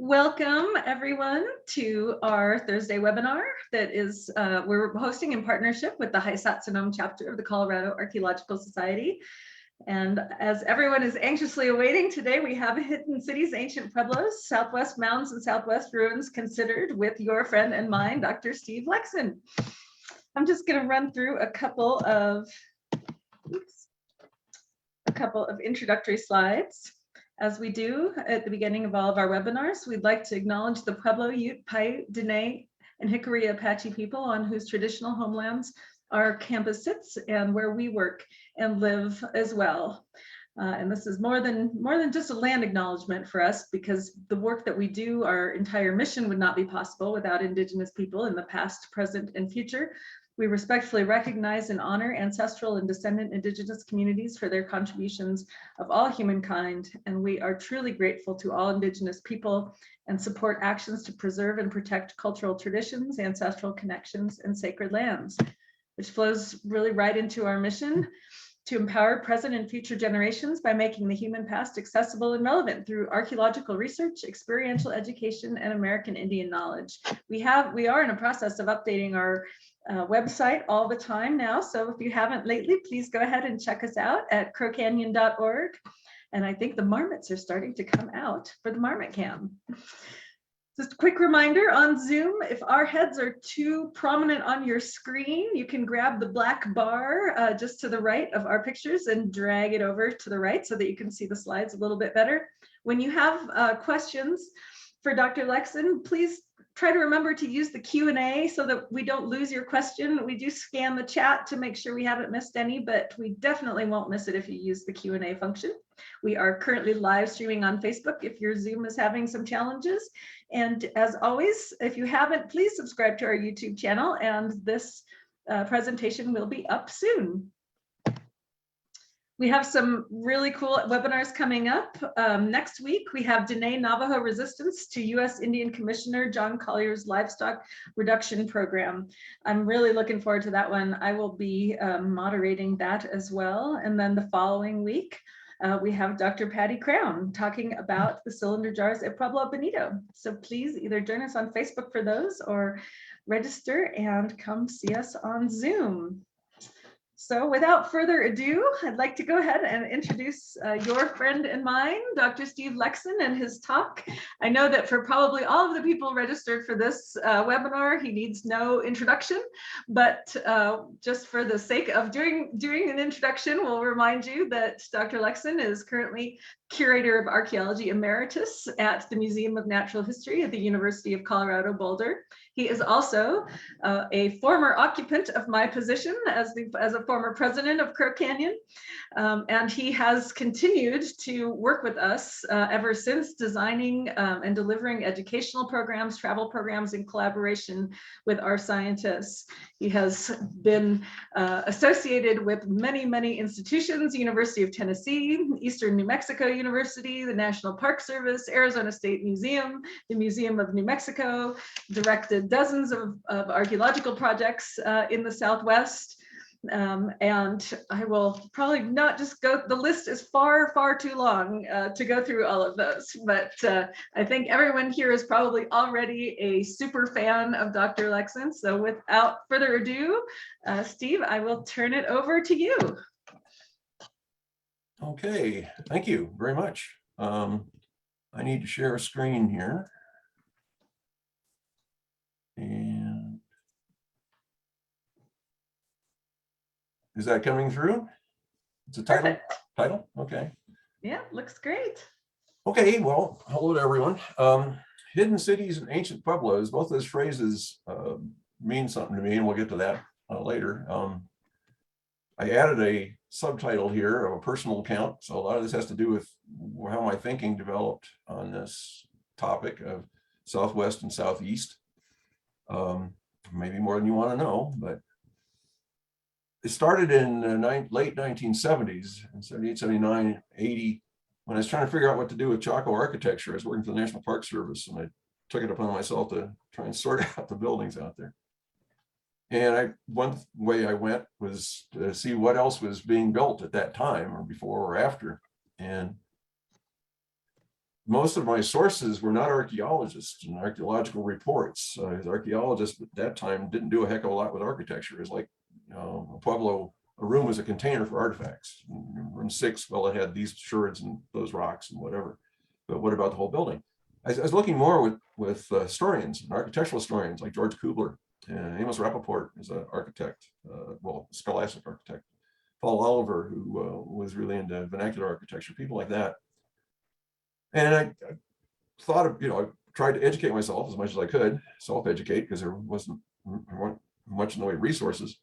Welcome everyone to our Thursday webinar that is we're hosting in partnership with the Hisatsinom Chapter of the Colorado Archaeological Society. And as everyone is anxiously awaiting, today we have Hidden Cities, Ancient Pueblos, Southwest Mounds and Southwest Ruins Considered with your friend and mine, Dr. Steve Lekson. I'm just going to run through a couple of introductory slides. As we do at the beginning of all of our webinars, we'd like to acknowledge the Pueblo, Ute, Paiute, Dene, and Jicarilla Apache people on whose traditional homelands our campus sits and where we work and live as well. And this is more than just a land acknowledgement for us, because the work that we do, our entire mission would not be possible without Indigenous people in the past, present, and future. We respectfully recognize and honor ancestral and descendant Indigenous communities for their contributions of all humankind, and we are truly grateful to all Indigenous people and support actions to preserve and protect cultural traditions, ancestral connections, and sacred lands, which flows really right into our mission to empower present and future generations by making the human past accessible and relevant through archaeological research, experiential education, and American Indian knowledge. We are in a process of updating our website all the time now. So if you haven't lately, please go ahead and check us out at crowcanyon.org. And I think the marmots are starting to come out for the marmot cam. Just a quick reminder on Zoom, if our heads are too prominent on your screen, you can grab the black bar just to the right of our pictures and drag it over to the right so that you can see the slides a little bit better. When you have questions for Dr. Lekson, please try to remember to use the Q&A so that we don't lose your question. We do scan the chat to make sure we haven't missed any, but we definitely won't miss it if you use the Q&A function. We are currently live streaming on Facebook if your Zoom is having some challenges. And as always, if you haven't, please subscribe to our YouTube channel, and this presentation will be up soon. We have some really cool webinars coming up. Next week, we have Dene Navajo Resistance to U.S. Indian Commissioner John Collier's Livestock Reduction Program. I'm really looking forward to that one. I will be moderating that as well. And then the following week, we have Dr. Patty Crown talking about the cylinder jars at Pueblo Bonito. So please either join us on Facebook for those or register and come see us on Zoom. So without further ado, I'd like to go ahead and introduce your friend and mine, Dr. Steve Lekson, and his talk. I know that for probably all of the people registered for this webinar, he needs no introduction, but just for the sake of doing an introduction, we'll remind you that Dr. Lekson is currently Curator of Archaeology Emeritus at the Museum of Natural History at the University of Colorado Boulder. He is also a former occupant of my position as a former president of Crow Canyon, and he has continued to work with us ever since, designing and delivering educational programs, travel programs in collaboration with our scientists. He has been associated with many institutions: University of Tennessee, Eastern New Mexico University, the National Park Service, Arizona State Museum, the Museum of New Mexico, directed dozens of archaeological projects in the Southwest. And I will probably not just go, the list is far too long to go through all of those, but I think everyone here is probably already a super fan of Dr. Lekson. So without further ado, Steve, I will turn it over to you. Okay, thank you very much. I need to share a screen here. And is that coming through? It's a title? Perfect. Title? Okay. Yeah, looks great. Okay, well, hello to everyone. Hidden cities and ancient pueblos, both those phrases mean something to me, and we'll get to that later. I added a subtitle here of a personal account, so a lot of this has to do with how my thinking developed on this topic of Southwest and Southeast. Maybe more than you want to know, but it started in late 1970s, in 78, 79, 80, when I was trying to figure out what to do with Chaco architecture. I was working for the National Park Service, and I took it upon myself to try and sort out the buildings out there. And one way I went was to see what else was being built at that time, or before or after. And most of my sources were not archaeologists and archaeological reports. As archaeologists at that time didn't do a heck of a lot with architecture. It's like, a Pueblo, a room was a container for artifacts. Room 6, well, it had these sherds and those rocks and whatever. But what about the whole building? I was looking more with historians and architectural historians like George Kubler and Amos Rappaport is an architect, well, scholastic architect. Paul Oliver, who was really into vernacular architecture, people like that. And I thought of, I tried to educate myself as much as I could, self-educate, because there weren't much in the way of resources.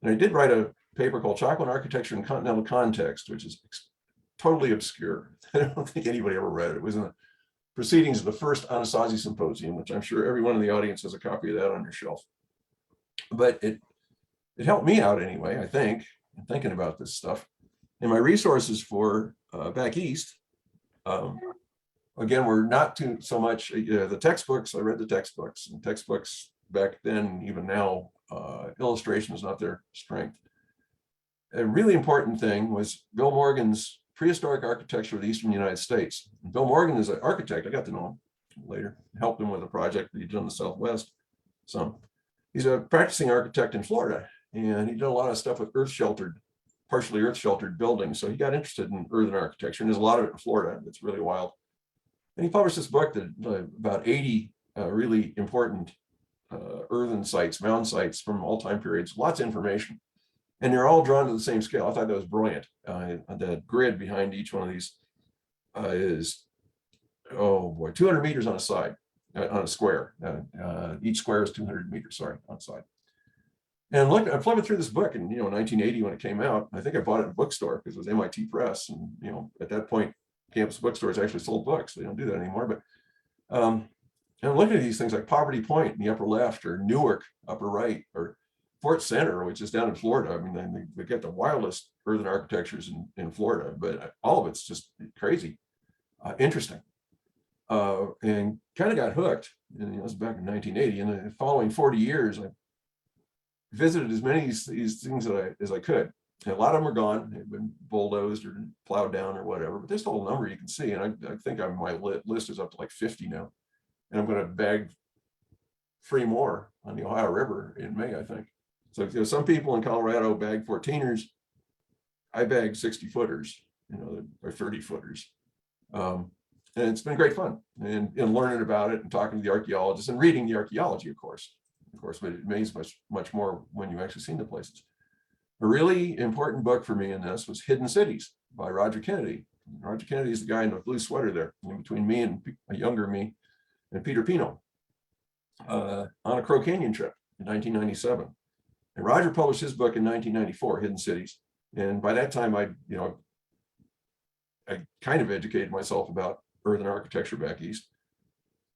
And I did write a paper called Chaco Architecture in Continental Context, which is totally obscure. I don't think anybody ever read it. It was in the proceedings of the first Anasazi Symposium, which I'm sure everyone in the audience has a copy of that on your shelf. But it helped me out anyway, I think, in thinking about this stuff. And my resources for back east, again, were not too so much the textbooks. I read the textbooks, and textbooks back then, even now, illustration is not their strength. A really important thing was Bill Morgan's Prehistoric Architecture of the Eastern United States. And Bill Morgan is an architect. I got to know him later, helped him with a project that he did in the Southwest. So he's a practicing architect in Florida, and he did a lot of stuff with partially earth-sheltered buildings. So he got interested in earthen architecture, and there's a lot of it in Florida. It's really wild. And he published this book that about 80 really important earthen sites, mound sites from all time periods, lots of information. And they're all drawn to the same scale. I thought that was brilliant. The grid behind each one of these is, 200 meters on a side, on a square. Each square is 200 meters, sorry, on side. And look, I'm flipping through this book, and 1980 when it came out, I think I bought it in a bookstore because it was MIT Press, and at that point, campus bookstores actually sold books. They don't do that anymore. But and I'm looking at these things like Poverty Point in the upper left, or Newark upper right, or Fort Center, which is down in Florida. I mean, they get the wildest earthen architectures in Florida, but all of it's just crazy, interesting, and kind of got hooked. And it was back in 1980. And the following 40 years, I visited as many of these things as I could. And a lot of them are gone. They've been bulldozed or plowed down or whatever, but there's still a number you can see. And I think my list is up to like 50 now. And I'm going to bag 3 more on the Ohio River in May, I think. So some people in Colorado bag 14ers. I bag 60-footers, or 30-footers. And it's been great fun, and learning about it and talking to the archaeologists and reading the archaeology, of course, but it means much more when you've actually seen the places. A really important book for me in this was Hidden Cities by Roger Kennedy. Roger Kennedy is the guy in the blue sweater there, in between me and a younger me and Peter Pino, on a Crow Canyon trip in 1997. And Roger published his book in 1994, Hidden Cities. And by that time, I kind of educated myself about earthen architecture back east.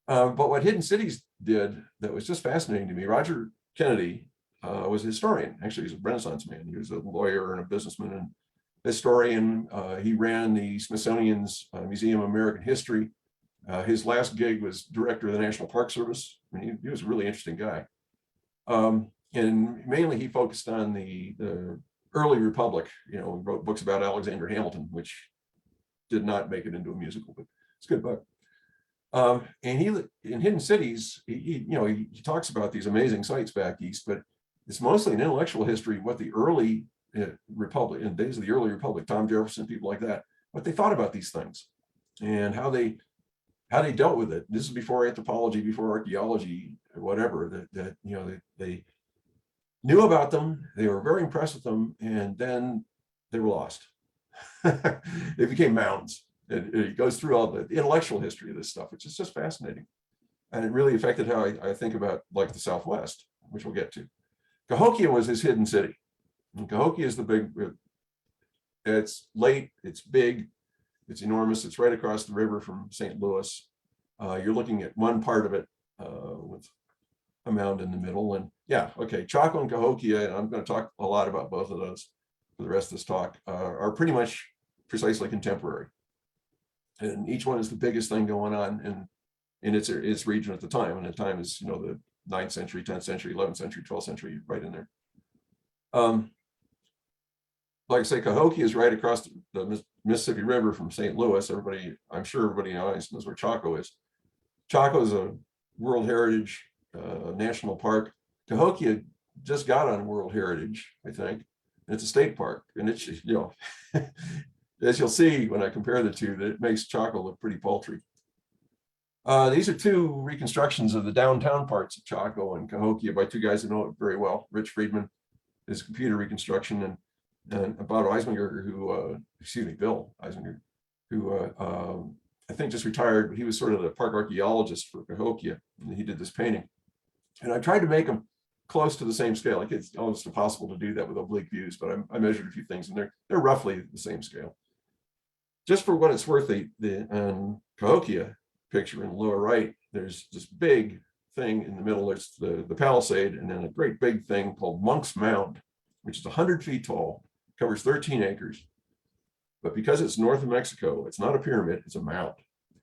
But what Hidden Cities did that was just fascinating to me, Roger Kennedy was a historian. Actually, he's a Renaissance man. He was a lawyer and a businessman and historian. He ran the Smithsonian's Museum of American History. His last gig was director of the National Park Service. I mean, he was a really interesting guy. And mainly he focused on the early Republic. He wrote books about Alexander Hamilton, which did not make it into a musical, but it's a good book. And he, in Hidden Cities, he talks about these amazing sites back east, but it's mostly an intellectual history of what the early Republic, in days of the early Republic, Tom Jefferson, people like that, what they thought about these things and how they dealt with it. This is before anthropology, before archaeology, or whatever, that they knew about them, they were very impressed with them, and then they were lost. They became mounds. It goes through all the intellectual history of this stuff, which is just fascinating. And it really affected how I think about like the Southwest, which we'll get to. Cahokia was his hidden city. And Cahokia is the big, it's late, it's big, it's enormous. It's right across the river from St. Louis. You're looking at one part of it with a mound in the middle. And yeah, okay, Chaco and Cahokia, and I'm going to talk a lot about both of those for the rest of this talk, are pretty much precisely contemporary. And each one is the biggest thing going on in its region at the time. And the time is, the 9th century, 10th century, 11th century, 12th century, right in there. Like I say, Cahokia is right across the Mississippi River from St. Louis. I'm sure everybody in the audience knows where Chaco is. Chaco is a World Heritage National Park. Cahokia just got on World Heritage, I think. And it's a state park, and it's, as you'll see when I compare the two, that it makes Chaco look pretty paltry. These are two reconstructions of the downtown parts of Chaco and Cahokia by two guys who know it very well. Rich Friedman, his computer reconstruction, and Bob Eisminger, Bill Eisminger, who I think just retired, but he was sort of the park archaeologist for Cahokia, and he did this painting. And I tried to make them close to the same scale. Like, it's almost impossible to do that with oblique views, but I measured a few things, and they're roughly the same scale. Just for what it's worth, the Cahokia picture in the lower right, there's this big thing in the middle. There's the palisade, and then a great big thing called Monk's Mound, which is 100 feet tall, covers 13 acres. But because it's north of Mexico, it's not a pyramid, it's a mound.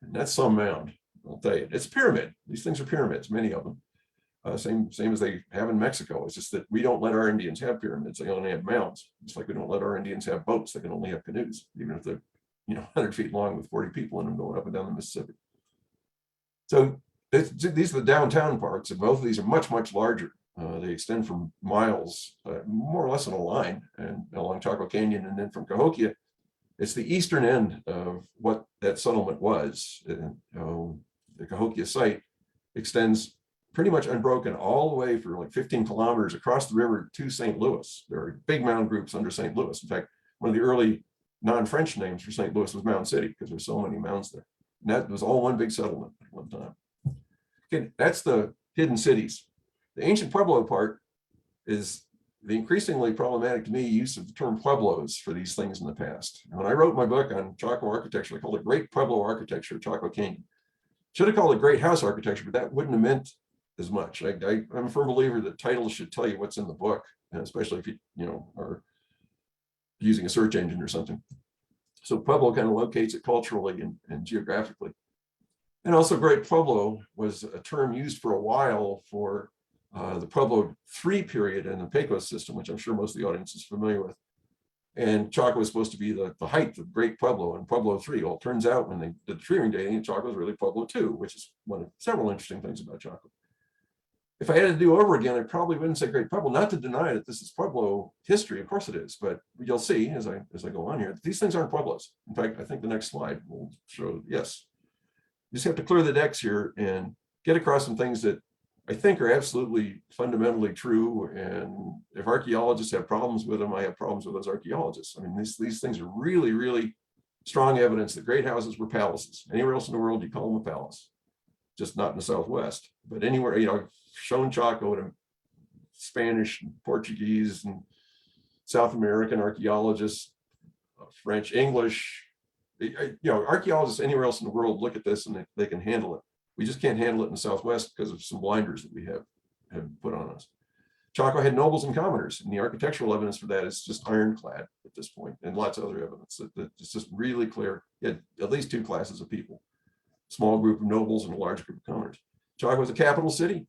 And that's some mound, I'll tell you. It's a pyramid. These things are pyramids, many of them. Same as they have in Mexico. It's just that we don't let our Indians have pyramids. They only have mounds. Just like we don't let our Indians have boats. They can only have canoes, even if they're 100 feet long with 40 people in them going up and down the Mississippi. So these are the downtown parts, and both of these are much, much larger. They extend from miles, more or less in a line, and along Chaco Canyon, and then from Cahokia, it's the eastern end of what that settlement was. The Cahokia site extends pretty much unbroken all the way for like 15 kilometers across the river to St. Louis. There are big mound groups under St. Louis. In fact, one of the early non-French names for St. Louis was Mound City, because there's so many mounds there. And that was all one big settlement at one time. Okay, that's the hidden cities. The ancient Pueblo part is the increasingly problematic to me use of the term Pueblos for these things in the past. And when I wrote my book on Chaco architecture, I called it Great Pueblo Architecture of Chaco Canyon. Should have called it Great House Architecture, but that wouldn't have meant as much. I'm a firm believer that titles should tell you what's in the book, and especially if you are using a search engine or something. So Pueblo kind of locates it culturally and geographically. And also Great Pueblo was a term used for a while for the Pueblo III period in the Pecos system, which I'm sure most of the audience is familiar with. And Chaco was supposed to be the height of Great Pueblo and Pueblo III. Well, it turns out when they did the tree ring dating, Chaco was really Pueblo II, which is one of several interesting things about Chaco. If I had to do over again, I probably wouldn't say Great Pueblo, not to deny that this is Pueblo history, of course it is, but you'll see as I go on here, these things aren't Pueblos. In fact, I think the next slide will show, yes. You just have to clear the decks here and get across some things that I think are absolutely fundamentally true. And if archaeologists have problems with them, I have problems with those archaeologists. I mean, these things are really, really strong evidence that great houses were palaces. Anywhere else in the world, you call them a palace, just not in the Southwest. But anywhere, I've shown Chaco to Spanish, and Portuguese, and South American archaeologists, French, English, archaeologists anywhere else in the world look at this and they can handle it. We just can't handle it in the Southwest because of some blinders that we have put on us. Chaco had nobles and commoners, and the architectural evidence for that is just ironclad at this point, and lots of other evidence that it's just really clear. You had at least two classes of people, small group of nobles and a large group of commoners. Chaco was a capital city,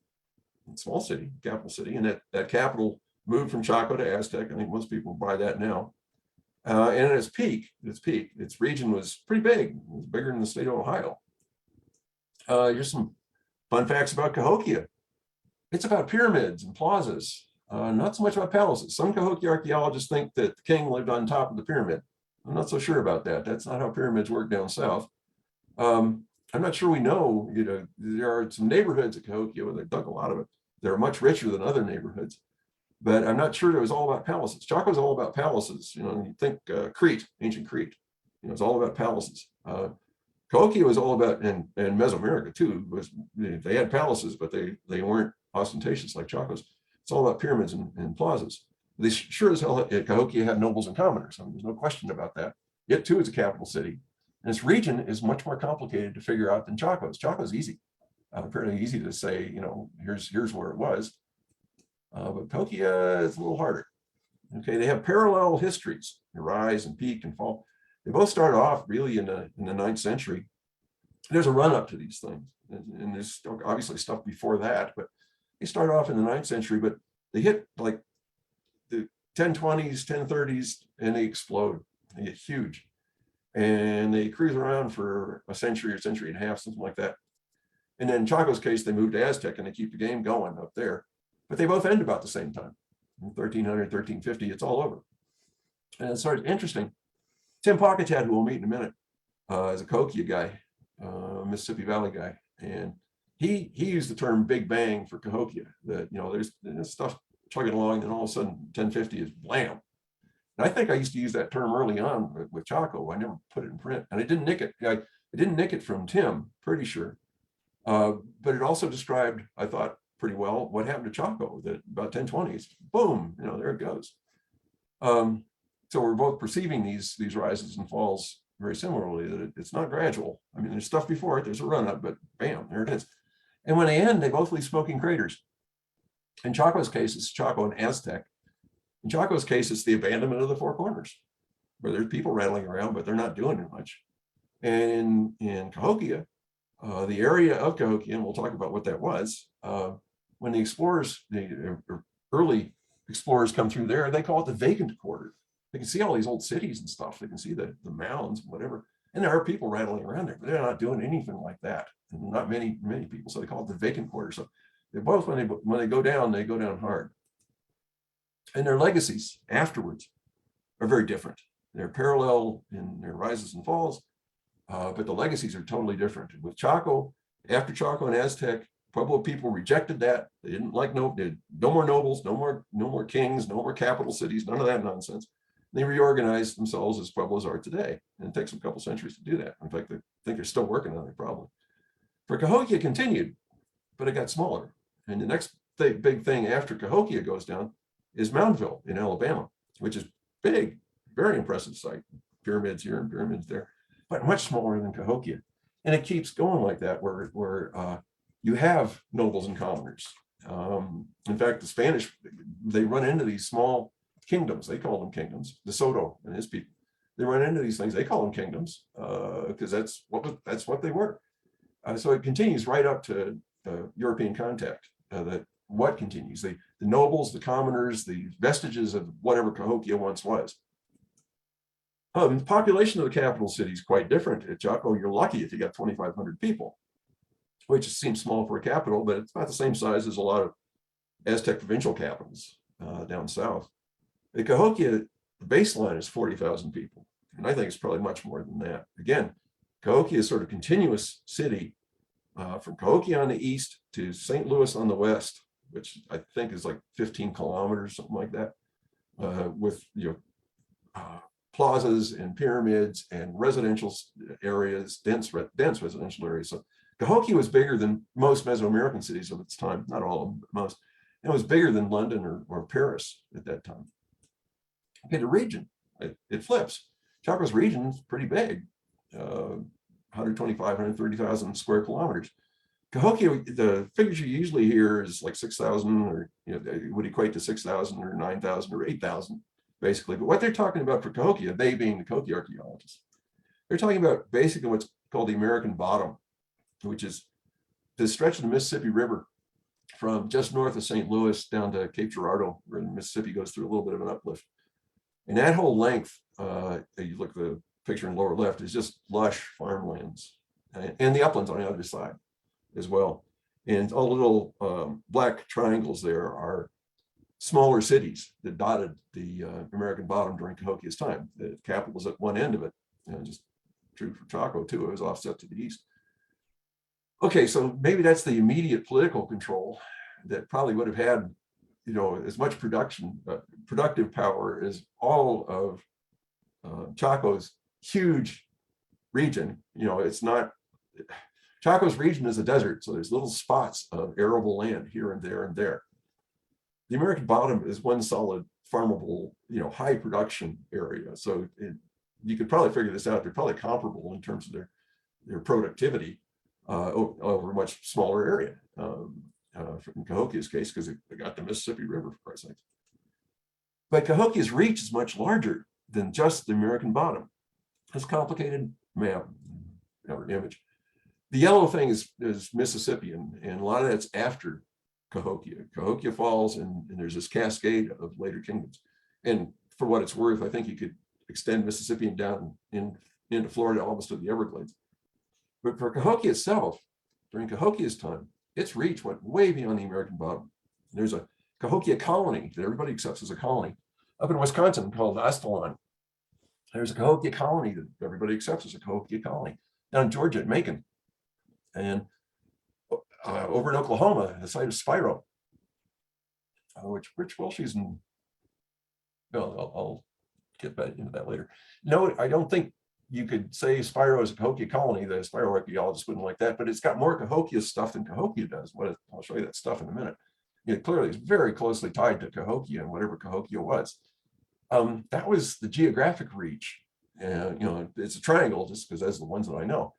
small city, capital city, and that capital moved from Chaco to Aztec. I think most people buy that now. And at its peak, its region was pretty big. It was bigger than the state of Ohio. Here's some fun facts about Cahokia. It's about pyramids and plazas, not so much about palaces. Some Cahokia archaeologists think that the king lived on top of the pyramid. I'm not so sure about that. That's not how pyramids work down south. I'm not sure we know, there are some neighborhoods at Cahokia where they dug a lot of it. They're much richer than other neighborhoods, but I'm not sure it was all about palaces. Chaco is all about palaces. You think Crete, ancient Crete, it's all about palaces. Cahokia was all about, and Mesoamerica too, they had palaces, but they weren't ostentatious like Chaco's. It's all about pyramids and plazas. They sure as hell at Cahokia had nobles and commoners. I mean, there's no question about that. Yet too, it's a capital city. And its region is much more complicated to figure out than Chaco's. Chaco's easy, fairly easy to say, here's where it was. But Cahokia is a little harder. Okay, they have parallel histories, the rise and peak and fall. They both start off really in the 9th century. There's a run up to these things, and there's obviously stuff before that, but they start off in the 9th century, but they hit like the 1020s, 1030s, and they explode. They get huge. And they cruise around for a century or century and a half, something like that. And then in Chaco's case, they moved to Aztec and they keep the game going up there. But they both end about the same time. In 1300, 1350, it's all over. And it's sort of interesting. Tim Pocketchat, who we'll meet in a minute, is a Cahokia guy, Mississippi Valley guy. And he used the term Big Bang for Cahokia, that, there's stuff chugging along, and all of a sudden 1050 is blam. And I think I used to use that term early on with Chaco. I never put it in print, and I didn't nick it. I didn't nick it from Tim, pretty sure. But it also described, I thought, pretty well what happened to Chaco, that about 1020s, boom, there it goes. So we're both perceiving these rises and falls very similarly, that it's not gradual. I mean, there's stuff before it, there's a run up, but bam, there it is. And when they end, they both leave smoking craters. In Chaco's case, it's Chaco and Aztec. In Chaco's case, it's the abandonment of the Four Corners, where there's people rattling around, but they're not doing it much. And in Cahokia, the area of Cahokia, and we'll talk about what that was, when the explorers, the early explorers come through there, they call it the vacant quarter. They can see all these old cities and stuff. They can see the mounds, whatever. And there are people rattling around there, but they're not doing anything like that. And not many people. So they call it the vacant quarter. So they both, when they go down hard. And their legacies afterwards are very different. They're parallel in their rises and falls, but the legacies are totally different. With Chaco, after Chaco and Aztec, Pueblo people rejected that. They didn't like no more nobles, no more kings, no more capital cities, none of that nonsense. They reorganized themselves as Pueblos are today. And it takes them a couple centuries to do that. In fact, I think they're still working on it probably. For Cahokia continued, but it got smaller. And the next big thing after Cahokia goes down is Moundville in Alabama, which is big, very impressive site. Pyramids here and pyramids there, but much smaller than Cahokia. And it keeps going like that, where you have nobles and commoners. In fact, the Spanish, they run into these small kingdoms. They call them kingdoms. De Soto and his people, they run into these things. They call them kingdoms because that's what they were. So it continues right up to European contact. That what continues, the nobles, the commoners, the vestiges of whatever Cahokia once was. The population of the capital city is quite different. At Chaco, you're lucky if you got 2,500 people, which seems small for a capital, but it's about the same size as a lot of Aztec provincial capitals down south. At Cahokia, the baseline is 40,000 people, and I think it's probably much more than that. Again, Cahokia is sort of continuous city from Cahokia on the east to St. Louis on the west, which I think is like 15 kilometers, something like that, with plazas and pyramids and residential areas, dense residential areas. So Cahokia was bigger than most Mesoamerican cities of its time, not all of them, but most. And it was bigger than London or Paris at that time. Okay, the region, it flips. Chaco's region is pretty big, 125, 130,000 square kilometers. Cahokia, the figures you usually hear is like 6,000, or it would equate to 6,000 or 9,000 or 8,000, basically. But what they're talking about for Cahokia, they being the Cahokia archaeologists, they're talking about basically what's called the American Bottom, which is the stretch of the Mississippi River from just north of St. Louis down to Cape Girardeau, where the Mississippi goes through a little bit of an uplift. And that whole length, you look at the picture in the lower left, is just lush farmlands, and the uplands on the other side as well. And all the little black triangles there are smaller cities that dotted the American Bottom during Cahokia's time. The capital was at one end of it, just true for Chaco too. It was offset to the east. Okay, so maybe that's the immediate political control that probably would have had, as much productive power as all of Chaco's huge region. It's not, Chaco's region is a desert, so there's little spots of arable land here and there and there. The American Bottom is one solid farmable, high production area. So you could probably figure this out. They're probably comparable in terms of their productivity over a much smaller area. In Cahokia's case, because they got the Mississippi River, for Christ's sake. But Cahokia's reach is much larger than just the American Bottom. It's a complicated map or image. The yellow thing is Mississippi, and a lot of that's after Cahokia. Cahokia falls, and there's this cascade of later kingdoms. And for what it's worth, I think you could extend Mississippi down in into Florida, almost to the Everglades. But for Cahokia itself, during Cahokia's time, its reach went way beyond the American bottom. There's a Cahokia colony that everybody accepts as a colony up in Wisconsin called Astalon. There's a Cahokia colony that everybody accepts as a Cahokia colony down in Georgia at Macon. And over in Oklahoma, the site of Spiro, which she's in. No, I'll get back into that later. No, I don't think you could say Spiro is a Cahokia colony. The Spiro archaeologists wouldn't like that, but it's got more Cahokia stuff than Cahokia does. I'll show you that stuff in a minute. It clearly is very closely tied to Cahokia and whatever Cahokia was. That was the geographic reach. It's a triangle just because that's the ones that I know.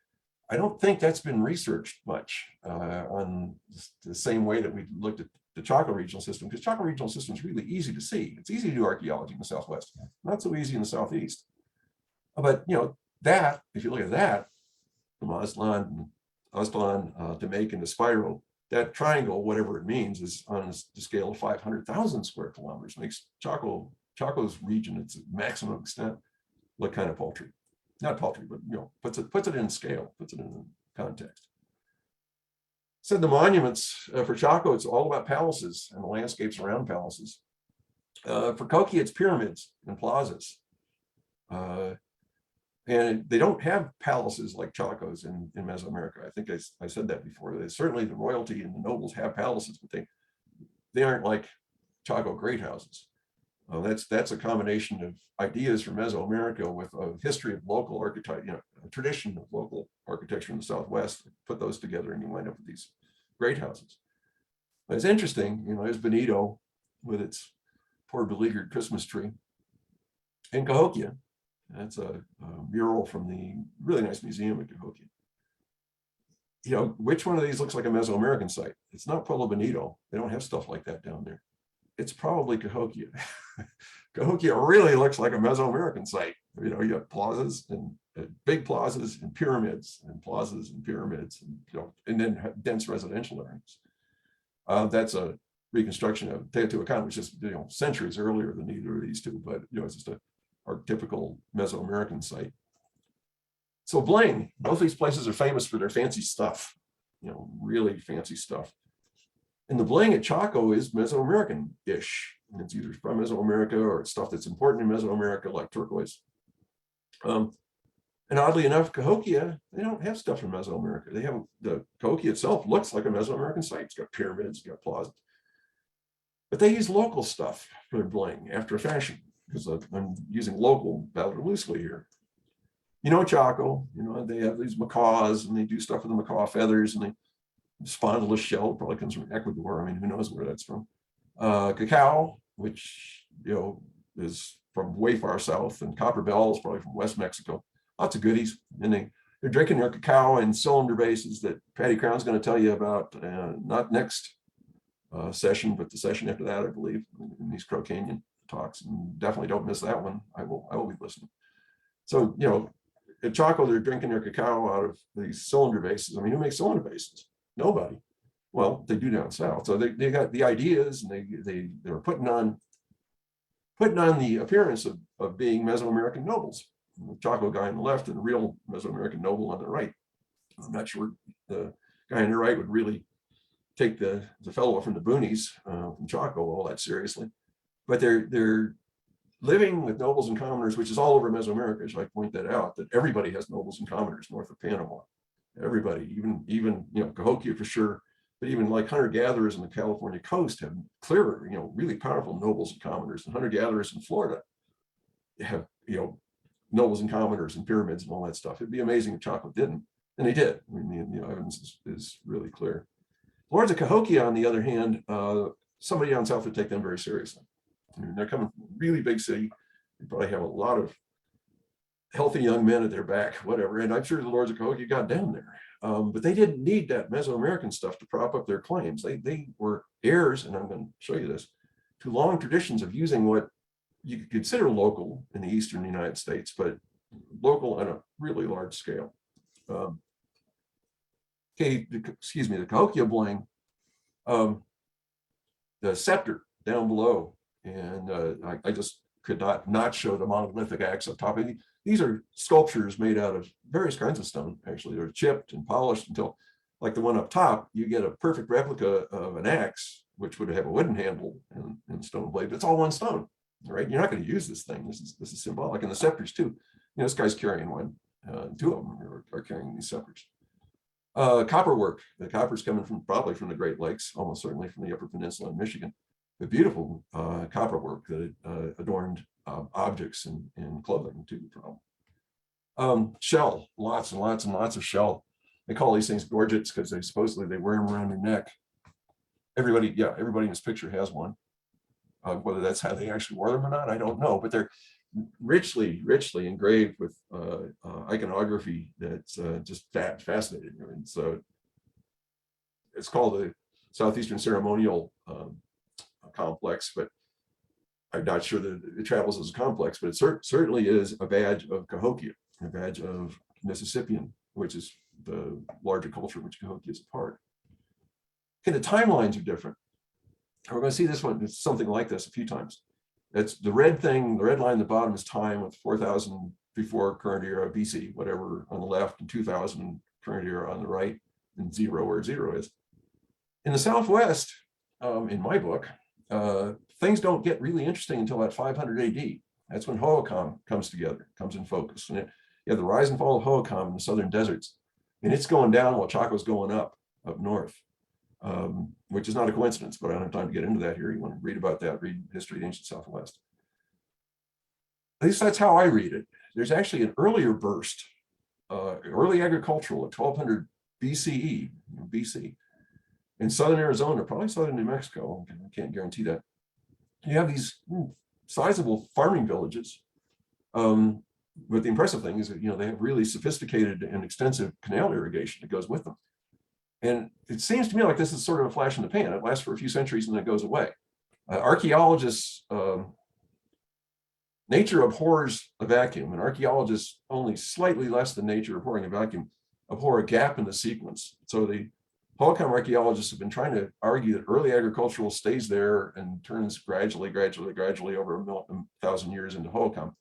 I don't think that's been researched much on the same way that we looked at the Chaco regional system, because Chaco regional system is really easy to see. It's easy to do archaeology in the Southwest, not so easy in the Southeast. But that, if you look at that, from Aslan to Macon to Spiro, that triangle, whatever it means, is on the scale of 500,000 square kilometers, makes Chaco's region, its maximum extent, look kind of paltry. Not paltry, but puts it in scale, puts it in context. So the monuments for Chaco, it's all about palaces and the landscapes around palaces. For Cahokia, it's pyramids and plazas. And they don't have palaces like Chaco's in Mesoamerica. I think I said that before. Certainly the royalty and the nobles have palaces, but they aren't like Chaco great houses. That's a combination of ideas from Mesoamerica with a history of local architecture, a tradition of local architecture in the Southwest. Put those together and you wind up with these great houses. But it's interesting, there's Benito with its poor beleaguered Christmas tree. In Cahokia, that's a mural from the really nice museum in Cahokia. Which one of these looks like a Mesoamerican site? It's not Pueblo Benito. They don't have stuff like that down there. It's probably Cahokia. Cahokia really looks like a Mesoamerican site. You have plazas and big plazas and pyramids and plazas and pyramids, and then dense residential areas. That's a reconstruction of Teotihuacan, which is centuries earlier than either of these two, but it's just a archetypical Mesoamerican site. So bling, both these places are famous for their fancy stuff, really fancy stuff. And the bling at Chaco is Mesoamerican-ish. It's either from Mesoamerica or it's stuff that's important in Mesoamerica, like turquoise. And oddly enough, Cahokia, they don't have stuff from Mesoamerica. They have the Cahokia itself looks like a Mesoamerican site. It's got pyramids, it's got plazas. But they use local stuff for their bling after a fashion, because I'm using local rather loosely here. Chaco, they have these macaws and they do stuff with the macaw feathers, and they spondylus shell probably comes from Ecuador. I mean, who knows where that's from. Cacao, which is from way far south, and copper bell is probably from West Mexico. Lots of goodies, and they're drinking their cacao in cylinder bases that Patty Crown's going to tell you about, not next session, but the session after that, I believe, in these Crow Canyon talks. And definitely don't miss that one. I will be listening. So at Chaco, they're drinking their cacao out of these cylinder bases. I mean, who makes cylinder bases? Nobody. Well, they do down south. So they got the ideas, and they were putting on the appearance of being Mesoamerican nobles. The Chaco guy on the left and the real Mesoamerican noble on the right. I'm not sure the guy on the right would really take the fellow from the boonies from Chaco all that seriously. But they're living with nobles and commoners, which is all over Mesoamerica. As I point that out, that everybody has nobles and commoners north of Panama. Everybody, even Cahokia for sure, but even like hunter-gatherers on the California coast have clearer, really powerful nobles and commoners. And hunter-gatherers in Florida have, nobles and commoners and pyramids and all that stuff. It'd be amazing if Chaco didn't, and they did. I mean, the evidence is really clear. Lords of Cahokia, on the other hand, somebody down south would take them very seriously. I mean, they're coming from a really big city. They probably have a lot of healthy young men at their back, whatever. And I'm sure the Lords of Cahokia got down there. But they didn't need that Mesoamerican stuff to prop up their claims. They were heirs, and I'm going to show you this, to long traditions of using what you could consider local in the eastern United States, but local on a really large scale. The Cahokia bling, the scepter down below, and I just could not show the monolithic axe up top. These are sculptures made out of various kinds of stone. Actually, they're chipped and polished until, like the one up top, you get a perfect replica of an axe, which would have a wooden handle and stone blade. But it's all one stone, right? You're not going to use this thing. This is symbolic. And the scepters too. This guy's carrying one. Two of them are carrying these scepters. Copper work. The copper's coming probably from the Great Lakes, almost certainly from the Upper Peninsula in Michigan. The beautiful copper work that adorned objects and clothing too. Shell, lots and lots and lots of shell. They call these things gorgets because they wear them around your neck. Everybody in this picture has one. Whether that's how they actually wore them or not, I don't know. But they're richly engraved with iconography that's just fascinating. And so it's called the Southeastern Ceremonial Complex, but I'm not sure that it travels as a complex, but it certainly is a badge of Cahokia, a badge of Mississippian, which is the larger culture which Cahokia is a part. Okay, the timelines are different. We're going to see this one, it's something like this a few times. It's the red line at the bottom is time with 4,000 before current era BC, whatever on the left, and 2,000 current era on the right, and 0 where 0 is. In the Southwest, in my book, things don't get really interesting until about 500 AD. That's when Hohokam comes in focus. And you have the rise and fall of Hohokam in the southern deserts. And it's going down while Chaco's going up north, which is not a coincidence, but I don't have time to get into that here. You want to read about that, read History of the Ancient Southwest. At least that's how I read it. There's actually an earlier burst, early agricultural at 1200 BC, in southern Arizona, probably southern New Mexico. I can't guarantee that. You have these sizable farming villages. But the impressive thing is that they have really sophisticated and extensive canal irrigation that goes with them. And it seems to me like this is sort of a flash in the pan. It lasts for a few centuries and then it goes away. Archaeologists, nature abhors a vacuum, and archaeologists, only slightly less than nature abhorring a vacuum, abhor a gap in the sequence. So the Hohokam archaeologists have been trying to argue that early agricultural stays there and turns gradually over 1,000 years into Hohokam.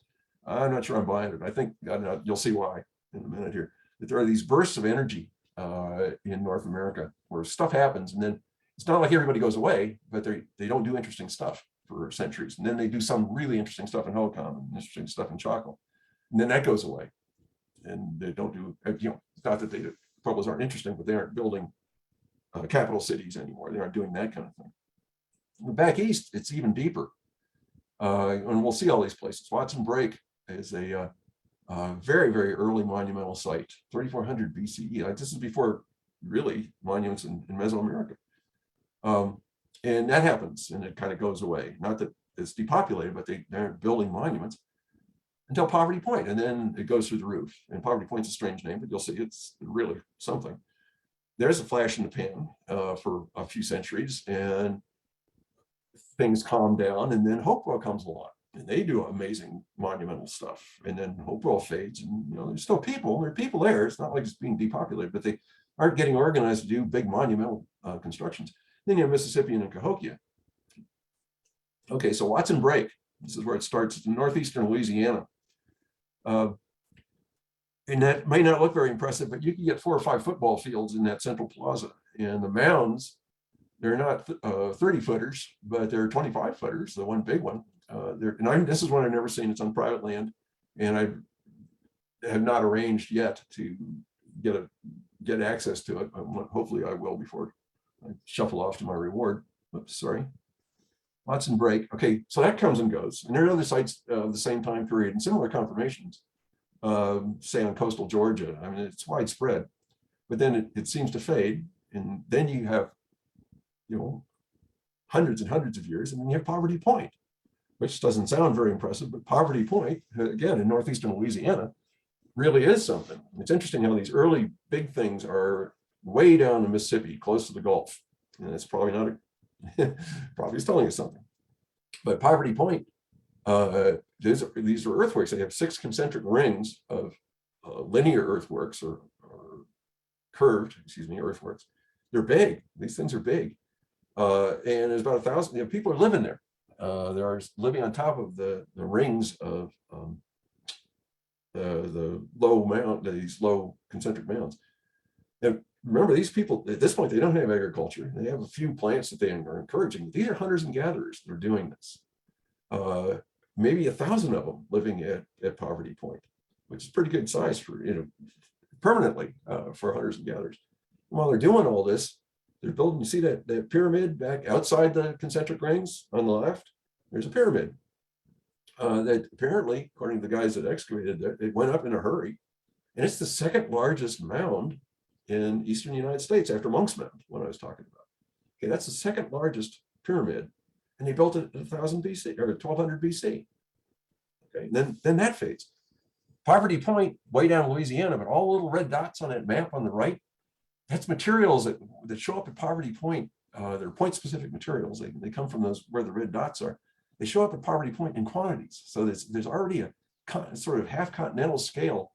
I'm not sure I'm buying it. I think you'll see why in a minute here. That there are these bursts of energy in North America where stuff happens, and then it's not like everybody goes away, but they don't do interesting stuff for centuries, and then they do some really interesting stuff in Hohokam and interesting stuff in Chaco, and then that goes away, and they don't do. It's not that the Pueblos aren't interesting, but they aren't building capital cities anymore. They aren't doing that kind of thing. Back east, it's even deeper, and we'll see all these places. Watson Brake is a very, very early monumental site, 3400 BCE. Like this is before really monuments in Mesoamerica. And that happens and it kind of goes away. Not that it's depopulated, but they're building monuments until Poverty Point, and then it goes through the roof. And Poverty Point's a strange name, but you'll see it's really something. There's a flash in the pan for a few centuries, and things calm down, and then Hopewell comes along. And they do amazing monumental stuff. And then Hopewell fades, and there's still people. There are people there. It's not like it's being depopulated, but they aren't getting organized to do big monumental constructions. Then you have Mississippian and Cahokia. Okay, so Watson Brake. This is where it starts. It's in northeastern Louisiana. And that may not look very impressive, but you can get 4 or 5 football fields in that central plaza. And the mounds, they're not 30-footers, but they're 25-footers, the one big one. This is one I've never seen. It's on private land, and I have not arranged yet to get access to it. Hopefully I will before I shuffle off to my reward. Oops, sorry. Watson Brake. Okay, so that comes and goes. And there are other sites of the same time period and similar conformations, say on coastal Georgia. I mean, it's widespread, but then it seems to fade. And then you have, hundreds and hundreds of years, and then you have Poverty Point, which doesn't sound very impressive, but Poverty Point, again, in northeastern Louisiana, really is something. It's interesting how these early big things are way down the Mississippi, close to the Gulf. And it's probably not probably is telling us something. But Poverty Point, these are earthworks. They have 6 concentric rings of linear earthworks or curved, earthworks. They're big. These things are big. And there's about 1,000 people are living there. there are living on top of the rings of the low mount, these low concentric mounds. And remember, these people at this point, they don't have agriculture. They have a few plants that they are encouraging. These are hunters and gatherers that are doing this. Maybe 1,000 of them living at poverty point, which is pretty good size for, permanently for hunters and gatherers. And while they're doing all this, they're building, you see that pyramid back outside the concentric rings on the left? There's a pyramid that apparently, according to the guys that excavated it, it went up in a hurry. And it's the second largest mound in Eastern United States after Monk's Mound, what I was talking about. Okay, that's the second largest pyramid. And they built it in 1000 BC or 1200 BC. Okay, and then that fades. Poverty Point, way down in Louisiana, but all little red dots on that map on the right, that's materials that show up at Poverty Point. They're point-specific materials. They come from those where the red dots are. They show up at Poverty Point in quantities. So there's already a sort of half-continental scale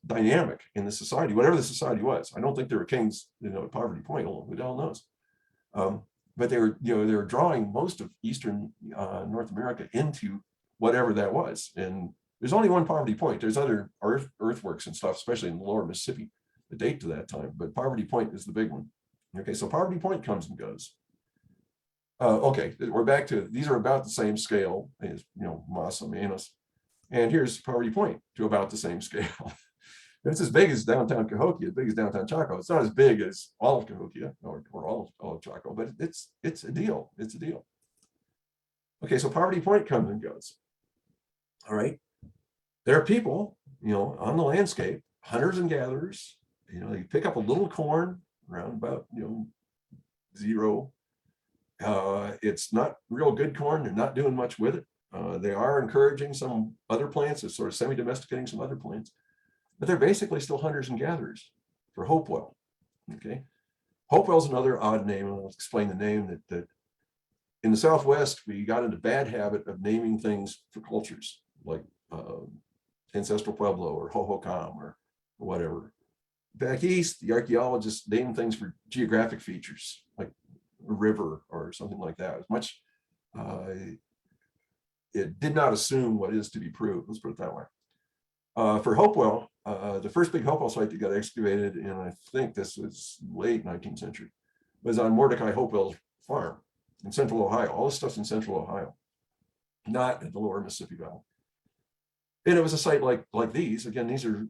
dynamic in the society, whatever the society was. I don't think there were kings, at Poverty Point. Who the hell knows? But they were drawing most of Eastern North America into whatever that was. And there's only one Poverty Point. There's other earthworks and stuff, especially in the lower Mississippi, that date to that time. But Poverty Point is the big one. Okay, so Poverty Point comes and goes. Okay, we're back to, these are about the same scale as, Mas o menos. And here's Poverty Point to about the same scale. It's as big as downtown Cahokia, as big as downtown Chaco. It's not as big as all of Cahokia or all of Chaco, but it's a deal. It's a deal. Okay, so Poverty Point comes and goes. All right. There are people, on the landscape, hunters and gatherers. They pick up a little corn around about, zero. It's not real good corn. They're not doing much with it. They are encouraging some other plants. It's sort of semi-domesticating some other plants. But they're basically still hunters and gatherers for Hopewell. Okay, Hopewell's another odd name. I'll explain the name that in the Southwest, we got into bad habit of naming things for cultures like Ancestral Pueblo or Hohokam or whatever. Back east, the archaeologists name things for geographic features like a river or something like that. As much, it did not assume what is to be proved. Let's put it that way. For Hopewell, the first big Hopewell site that got excavated in, I think this was late 19th century, was on Mordecai Hopewell's farm in central Ohio. All this stuff's in central Ohio, not in the lower Mississippi Valley. And it was a site like these. Again, these are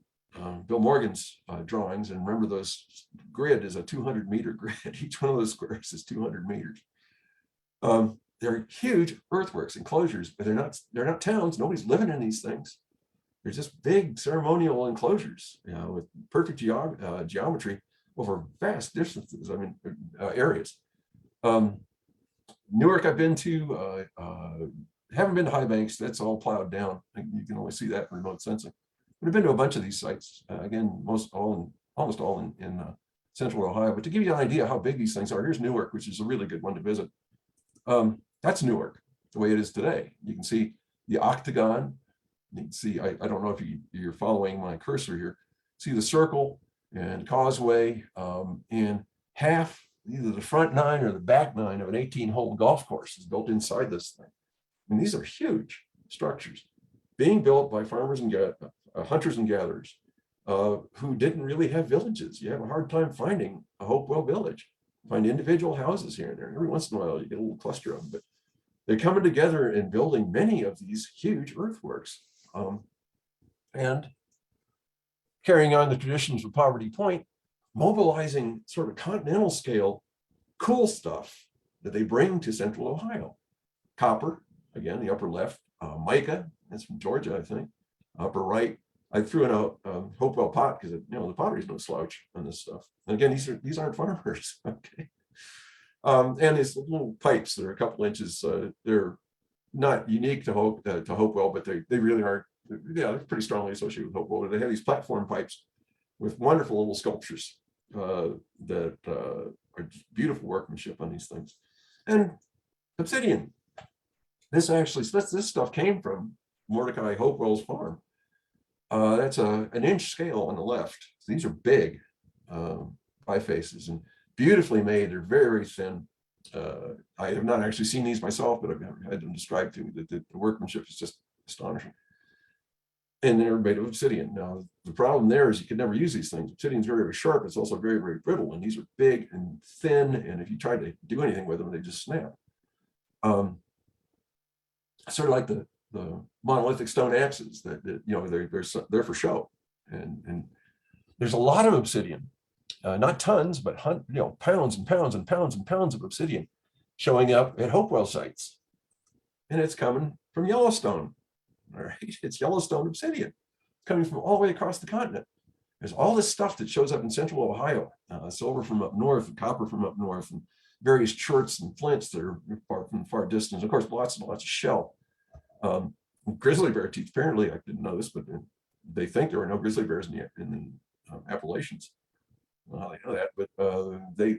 Bill Morgan's drawings. And remember, those grid is a 200-meter grid. Each one of those squares is 200 meters. They're huge earthworks, enclosures, but they're not towns. Nobody's living in these things. They're just big ceremonial enclosures, with perfect geometry over vast distances. I mean, areas. Newark, I've been to. Haven't been to High Banks. That's all plowed down. You can only see that in remote sensing. But I've been to a bunch of these sites. Again, almost all in central Ohio. But to give you an idea how big these things are, here's Newark, which is a really good one to visit. That's Newark, the way it is today. You can see the octagon. You can see, I don't know if you're following my cursor here, see the circle and causeway, and half, either the front 9 or the back 9 of an 18-hole golf course is built inside this thing. I mean, these are huge structures being built by farmers and hunters and gatherers who didn't really have villages. You have a hard time finding a Hopewell village. Find individual houses here and there. Every once in a while, you get a little cluster of them, but they're coming together and building many of these huge earthworks. And carrying on the traditions of Poverty Point, mobilizing sort of continental scale cool stuff that they bring to central Ohio. Copper, again, the upper left, mica, that's from Georgia, I think. Upper right, I threw in a Hopewell pot because the pottery's no slouch on this stuff. And again, these aren't farmers, okay. And these little pipes that are a couple inches, they're not unique to Hopewell, but they really are. They're pretty strongly associated with Hopewell. They have these platform pipes with wonderful little sculptures that are beautiful workmanship on these things. And obsidian. This stuff came from Mordecai Hopewell's farm. That's an inch scale on the left. These are big bifaces and beautifully made. They're very, very thin. I have not actually seen these myself, but I've had them described to me. That the workmanship is just astonishing. And they're made of obsidian. Now, the problem there is you can never use these things. Obsidian is very, very sharp. It's also very, very brittle. And these are big and thin. And if you try to do anything with them, they just snap. Sort of like the monolithic stone axes that they're for show. And there's a lot of obsidian, not tons, but pounds and pounds and pounds and pounds of obsidian showing up at Hopewell sites. And it's coming from Yellowstone. All right, it's Yellowstone obsidian coming from all the way across the continent. There's all this stuff that shows up in central Ohio, silver from up north, and copper from up north, and various cherts and flints that are from far distance. Of course, lots and lots of shell. Grizzly bear teeth. Apparently, I didn't know this, but they think there are no grizzly bears in the Appalachians. Well, I know that, but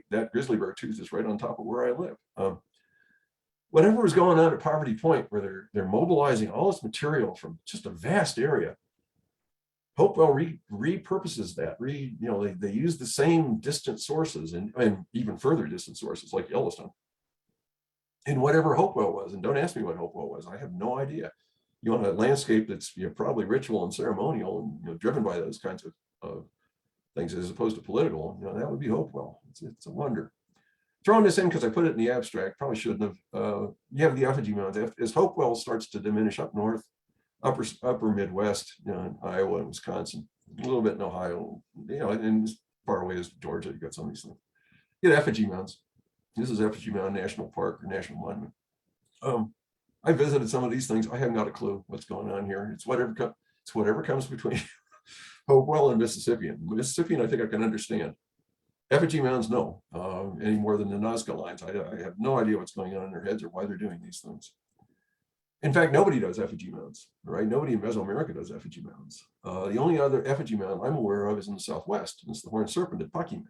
that grizzly bear tooth is right on top of where I live. Whatever was going on at Poverty Point, where they're mobilizing all this material from just a vast area, Hopewell repurposes that. They use the same distant sources and even further distant sources like Yellowstone in whatever Hopewell was. And don't ask me what Hopewell was. I have no idea. You want a landscape that's probably ritual and ceremonial and driven by those kinds of things as opposed to political. That would be Hopewell. It's a wonder. Throwing this in because I put it in the abstract, probably shouldn't have. You have the effigy mounds. As Hopewell starts to diminish up north, upper Midwest, in Iowa and Wisconsin, a little bit in Ohio, and as far away as Georgia, you got some of these things. You get effigy mounds. This is Effigy Mound National Park or National Monument. I visited some of these things. I haven't got a clue what's going on here. It's whatever comes between Hopewell and Mississippian. Mississippian, I think I can understand. Effigy mounds, no, any more than the Nazca lines. I have no idea what's going on in their heads or why they're doing these things. In fact, nobody does effigy mounds, right? Nobody in Mesoamerica does effigy mounds. The only other effigy mound I'm aware of is in the Southwest, and it's the horned serpent at Puckime,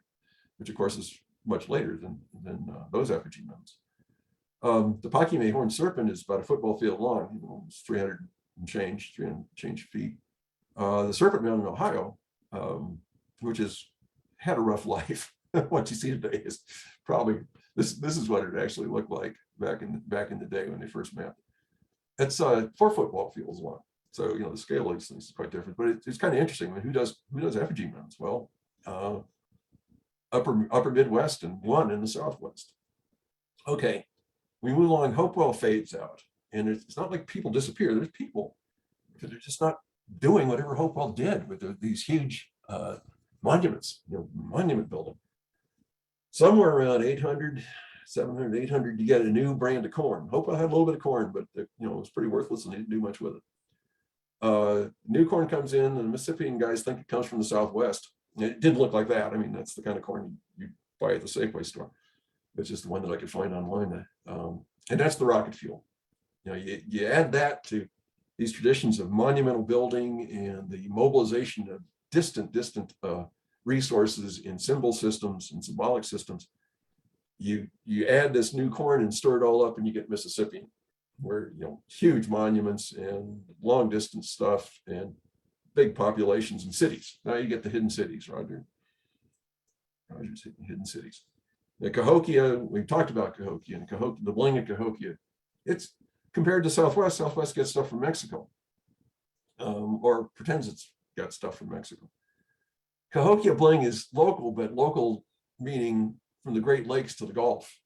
which of course is much later than those effigy mounds. The Puckime horned serpent is about a football field long, it's 300 and change feet. The serpent mound in Ohio, which has had a rough life. What you see today is probably this is what it actually looked like back in the day when they first mapped it. It's 4 football fields long. So the scale of these things is quite different, but it's kind of interesting. I mean, who does effigy mounds? Well, upper Midwest and one in the Southwest. Okay, we move along. Hopewell fades out, and it's not like people disappear. There's people, because they're just not doing whatever Hopewell did with these huge monuments, monument building. Somewhere around 800, 700, 800, you get a new brand of corn. Hopewell had a little bit of corn, but it was pretty worthless and they didn't do much with it. New corn comes in, and the Mississippian guys think it comes from the Southwest. It didn't look like that. I mean, that's the kind of corn you buy at the Safeway store. It's just the one that I could find online. And that's the rocket fuel. You add that to these traditions of monumental building and the mobilization of distant resources in symbol systems and symbolic systems. You add this new corn and stir it all up, and you get Mississippian, where huge monuments and long distance stuff and big populations and cities. Now you get the hidden cities, Roger's hidden cities. The Cahokia, we talked about Cahokia, and the bling of Cahokia. It's compared to Southwest. Southwest gets stuff from Mexico, or pretends it's got stuff from Mexico. Cahokia bling is local, but local meaning from the Great Lakes to the Gulf,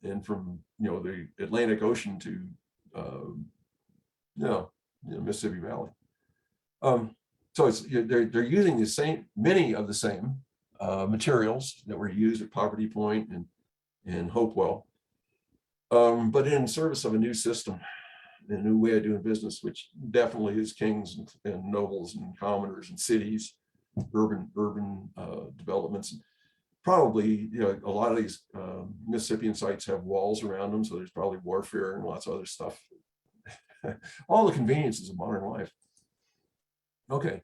and from the Atlantic Ocean to Mississippi Valley. So they're using many of the same materials that were used at Poverty Point and Hopewell, but in service of a new system, a new way of doing business, which definitely is kings and nobles and commoners and cities, urban developments. Probably, a lot of these Mississippian sites have walls around them, so there's probably warfare and lots of other stuff. All the conveniences of modern life. Okay.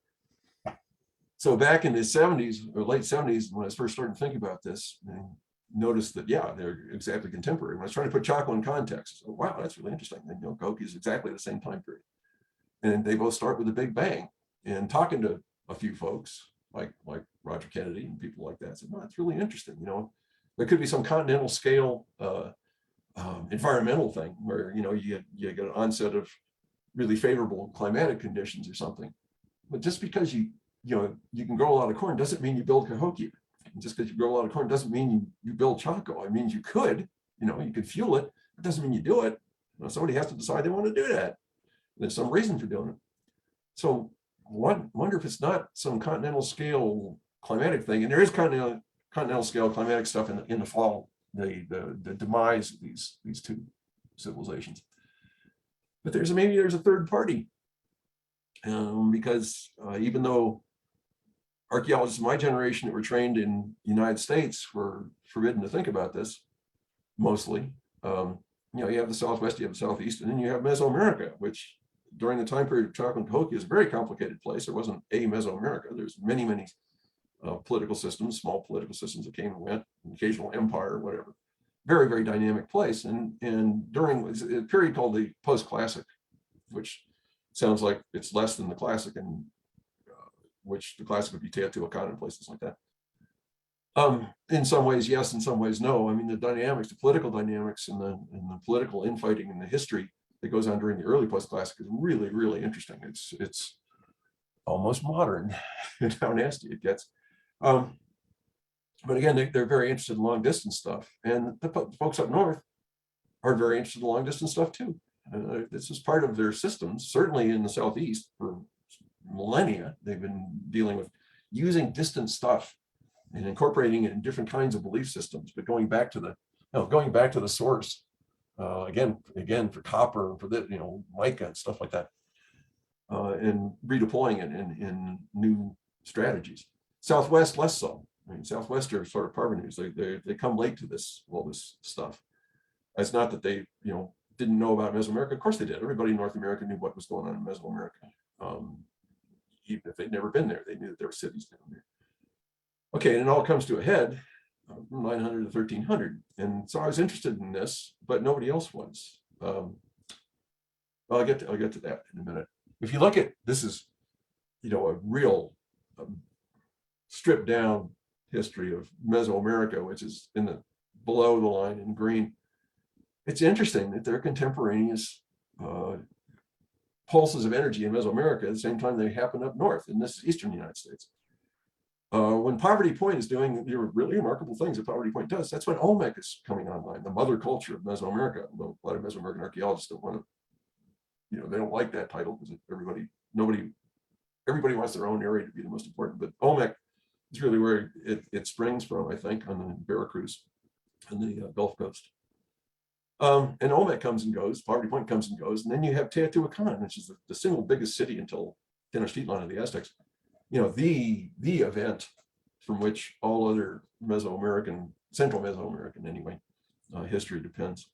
So back in the 70s or late 70s, when I first started to think about this, I noticed that, they're exactly contemporary. When I was trying to put Chaco in context, I said, wow, that's really interesting. Cahokia is exactly the same time period. And they both start with a big bang. And talking to a few folks, like Roger Kennedy and people like that, said, well, that's really interesting. There could be some continental scale environmental thing where, you get an onset of really favorable climatic conditions or something. But just because you can grow a lot of corn doesn't mean you build Cahokia. And just because you grow a lot of corn doesn't mean you build Chaco. It means you could, you could fuel it. It doesn't mean you do it. Somebody has to decide they want to do that. There's some reason for doing it. So wonder if it's not some continental scale climatic thing. And there is continental scale climatic stuff in the fall, the demise of these two civilizations. But maybe there's a third party, because even though archaeologists of my generation that were trained in the United States were forbidden to think about this, mostly, you have the Southwest, you have the Southeast, and then you have Mesoamerica, which during the time period of Chaco and Cahokia is a very complicated place. There wasn't a Mesoamerica. There's many, many political systems, small political systems that came and went, an occasional empire, whatever. Very, very dynamic place. And during a period called the post-classic, which sounds like it's less than the classic, and which the classic would be Teotihuacan and places like that. In some ways, yes, in some ways, no. I mean, the dynamics, the political dynamics and the political infighting and the history that goes on during the early post-classic is really, really interesting. It's almost modern and how nasty it gets. But again, they're very interested in long distance stuff. And the folks up north are very interested in long distance stuff too. This is part of their systems, certainly in the Southeast for millennia. They've been dealing with using distant stuff and incorporating it in different kinds of belief systems, but going back to the source, again for copper and for the, mica and stuff like that, and redeploying it in new strategies. Southwest, less so. I mean, Southwest are sort of parvenus. They come late to all this stuff. It's not that they, didn't know about Mesoamerica. Of course they did. Everybody in North America knew what was going on in Mesoamerica. Even if they'd never been there, they knew that there were cities down there. Okay, and it all comes to a head from 900 to 1300. And so I was interested in this, but nobody else was. Well, I'll get to that in a minute. If you look at, this is, a real stripped down history of Mesoamerica, which is below the line in green. It's interesting that they're contemporaneous pulses of energy in Mesoamerica at the same time they happen up north in this eastern United States. When Poverty Point is doing the really remarkable things that Poverty Point does, that's when Olmec is coming online, the mother culture of Mesoamerica. Although a lot of Mesoamerican archaeologists don't want to, they don't like that title because everybody wants their own area to be the most important. But Olmec is really where it springs from, I think, on the Veracruz and the Gulf Coast. And Olmec comes and goes, Poverty Point comes and goes, and then you have Teotihuacan, which is the single biggest city until Tenochtitlan of the Aztecs. The event from which all other Mesoamerican, Central Mesoamerican anyway, history depends.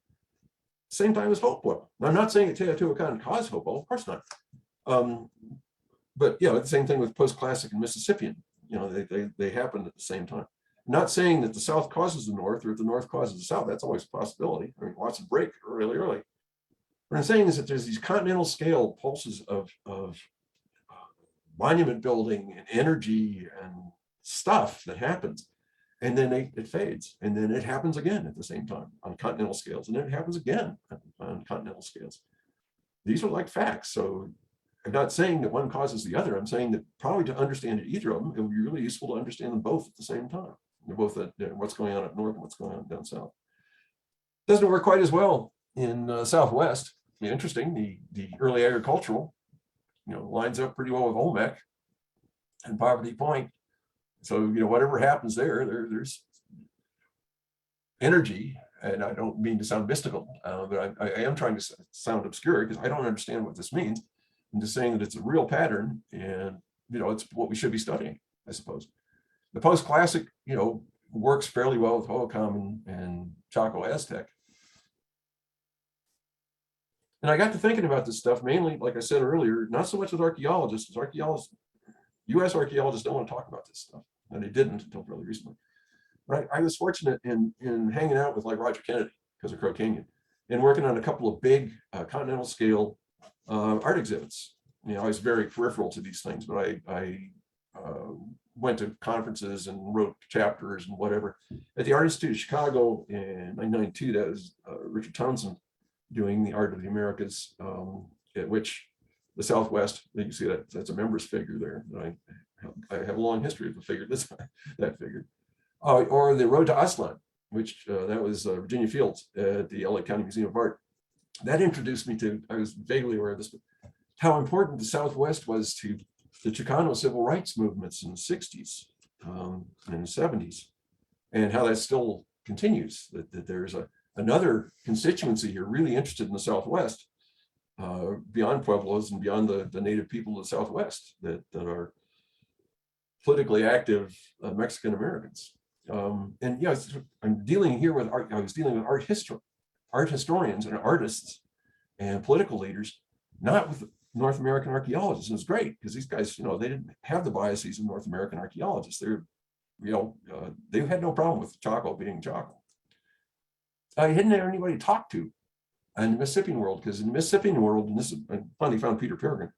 Same time as Hopewell. Now, I'm not saying that Teotihuacan caused Hopewell, of course not. But the same thing with post-classic and Mississippian. They happened at the same time. Not saying that the South causes the North or the North causes the South. That's always a possibility. I mean, Watson break really early. What I'm saying is that there's these continental scale pulses of monument building and energy and stuff that happens, and then it fades, and then it happens again at the same time on continental scales, and then it happens again on continental scales. These are like facts. So I'm not saying that one causes the other. I'm saying that probably to understand either of them, it would be really useful to understand them both at the same time. They're both what's going on up north and what's going on down south. Doesn't work quite as well in Southwest. Interesting, the early agricultural, lines up pretty well with Olmec and Poverty Point. So, whatever happens there's energy, and I don't mean to sound mystical, but I am trying to sound obscure because I don't understand what this means. I'm just saying that it's a real pattern, and it's what we should be studying, I suppose. The post-classic, works fairly well with Hohokam and Chaco Aztec. And I got to thinking about this stuff mainly, like I said earlier, not so much with archaeologists, as archaeologists, US archaeologists don't want to talk about this stuff, and they didn't until fairly recently. But I was fortunate in hanging out with like Roger Kennedy because of Crow Canyon and working on a couple of big continental scale art exhibits. I was very peripheral to these things, but I went to conferences and wrote chapters and whatever. At the Art Institute of Chicago in 1992, that was Richard Townsend doing the Art of the Americas, at which the Southwest, you see that's a member's figure there. I have a long history of the figure, that figure. Or the Road to Aslan, which that was Virginia Fields at the LA County Museum of Art. That introduced me to, I was vaguely aware of this, but how important the Southwest was to the Chicano civil rights movements in the 60s and the 70s, and how that still continues, that there's another constituency here really interested in the Southwest, beyond Pueblos and beyond the native people of the Southwest that are politically active Mexican Americans. And yeah, I'm dealing here with art. I was dealing with art historians and artists and political leaders, not with North American archaeologists. It was great because these guys, they didn't have the biases of North American archaeologists. They had no problem with Chaco being Chaco. I didn't have anybody to talk to in the Mississippian world, because in the Mississippian world, and this is, I finally found Peter Peregrine.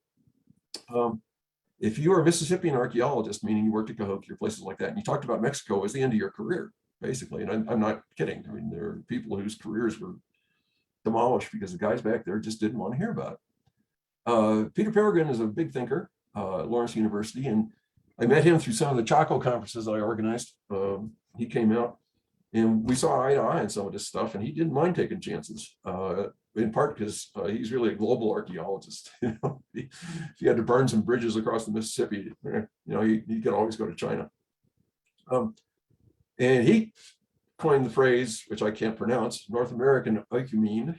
If you are a Mississippian archaeologist, meaning you worked at Cahokia or places like that, and you talked about Mexico as the end of your career, basically, and I'm not kidding. I mean, there are people whose careers were demolished because the guys back there just didn't want to hear about it. Peter Peregrine is a big thinker at Lawrence University, and I met him through some of the Chaco conferences I organized. He came out, and we saw eye to eye on some of this stuff, and he didn't mind taking chances, in part because he's really a global archaeologist. If he had to burn some bridges across the Mississippi, he could always go to China. And he coined the phrase, which I can't pronounce, North American oikumene,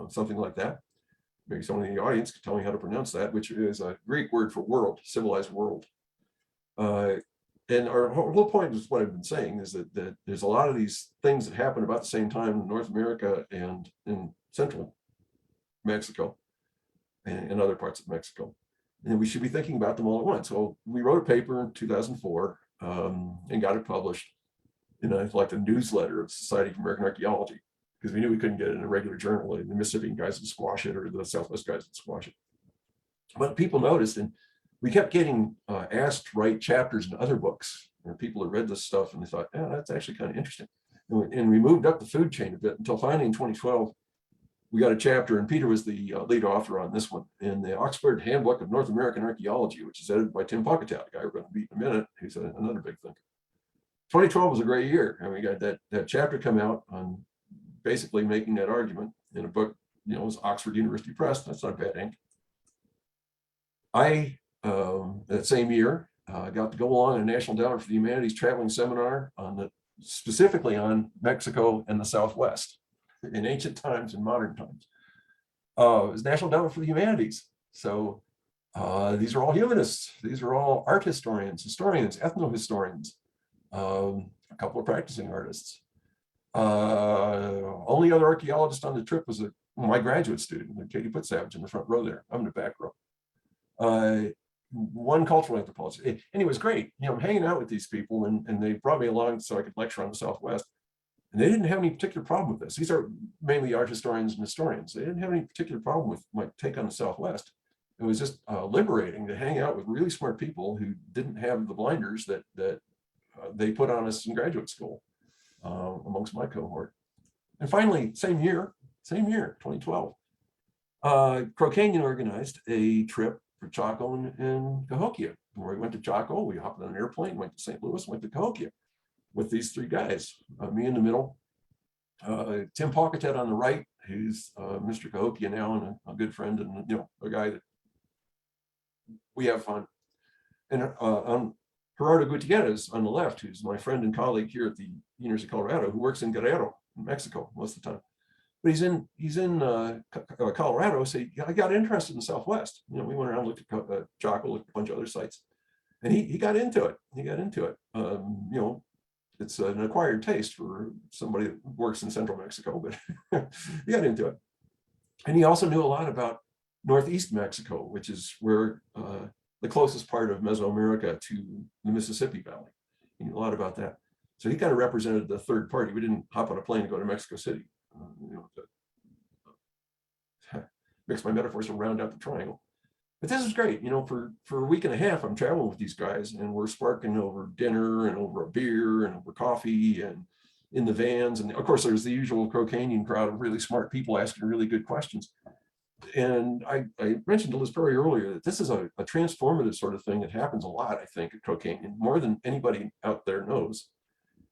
something like that. Maybe someone in the audience could tell me how to pronounce that, which is a Greek word for world, civilized world. And our whole point is what I've been saying is that there's a lot of these things that happen about the same time in North America and in central Mexico and other parts of Mexico. And we should be thinking about them all at once. So we wrote a paper in 2004 and got it published in like a newsletter of Society of American Archaeology, because we knew we couldn't get it in a regular journal. The Mississippian guys would squash it, or the Southwest guys would squash it. But people noticed, and we kept getting asked to write chapters in other books. And people had read this stuff and they thought, yeah, that's actually kind of interesting. And we moved up the food chain a bit until finally in 2012, we got a chapter, and Peter was the lead author on this one, in the Oxford Handbook of North American Archaeology, which is edited by Tim Pocketat, the guy we're going to meet in a minute, who's another big thinker. 2012 was a great year, and we got that chapter come out on basically making that argument in a book. It was Oxford University Press. That's not bad ink. I, that same year, got to go along on a National Endowment for the Humanities traveling seminar specifically on Mexico and the Southwest in ancient times and modern times. It was National Endowment for the Humanities. So these are all humanists. These are all art historians, ethnohistorians, a couple of practicing artists. Only other archaeologist on the trip was my graduate student, Katie Putsavage, in the front row there. I'm in the back row. One cultural anthropologist. And it was great. I'm hanging out with these people, and they brought me along so I could lecture on the Southwest. And they didn't have any particular problem with this. These are mainly art historians and historians. They didn't have any particular problem with my take on the Southwest. It was just liberating to hang out with really smart people who didn't have the blinders that they put on us in graduate school amongst my cohort. And finally, same year, 2012, Crow Canyon organized a trip for Chaco and Cahokia, where we went to Chaco. We hopped on an airplane, went to St. Louis, went to Cahokia with these three guys, me in the middle, Tim Pocketat on the right, who's Mr. Cahokia now and a good friend, and a guy that we have fun. And Gerardo Gutierrez on the left, who's my friend and colleague here at the University of Colorado, who works in Guerrero, in Mexico, most of the time. But he's in Colorado, so I got interested in the Southwest. We went around, looked at Chaco, looked at a bunch of other sites, and he got into it. It's an acquired taste for somebody that works in central Mexico, but he got into it. And he also knew a lot about Northeast Mexico, which is where the closest part of Mesoamerica to the Mississippi Valley. He knew a lot about that. So he kind of represented the third party. We didn't hop on a plane to go to Mexico City. To mix my metaphors to round out the triangle. But this is great, you know, for a week and a half, I'm traveling with these guys and we're sparking over dinner and over a beer and over coffee and in the vans. And of course, there's the usual Crow Canyon crowd of really smart people asking really good questions. And I mentioned to Liz Perry earlier that this is a transformative sort of thing that happens a lot, I think, at Crow Canyon, more than anybody out there knows.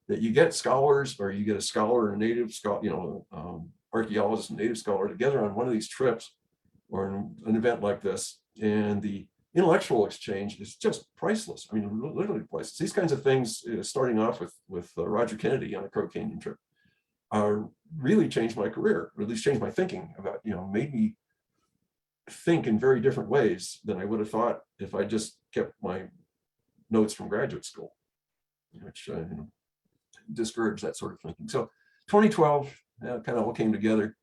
That you get scholars, or you get a scholar and a native scholar, you know, archaeologist and native scholar together on one of these trips or an event like this, and the intellectual exchange is just priceless. I mean, literally priceless. These kinds of things, starting off with Roger Kennedy on a Crow Canyon trip, really changed my career, or at least changed my thinking about, you know, made me think in very different ways than I would have thought if I just kept my notes from graduate school, which you know, discourage that sort of thinking. So 2012 kind of all came together.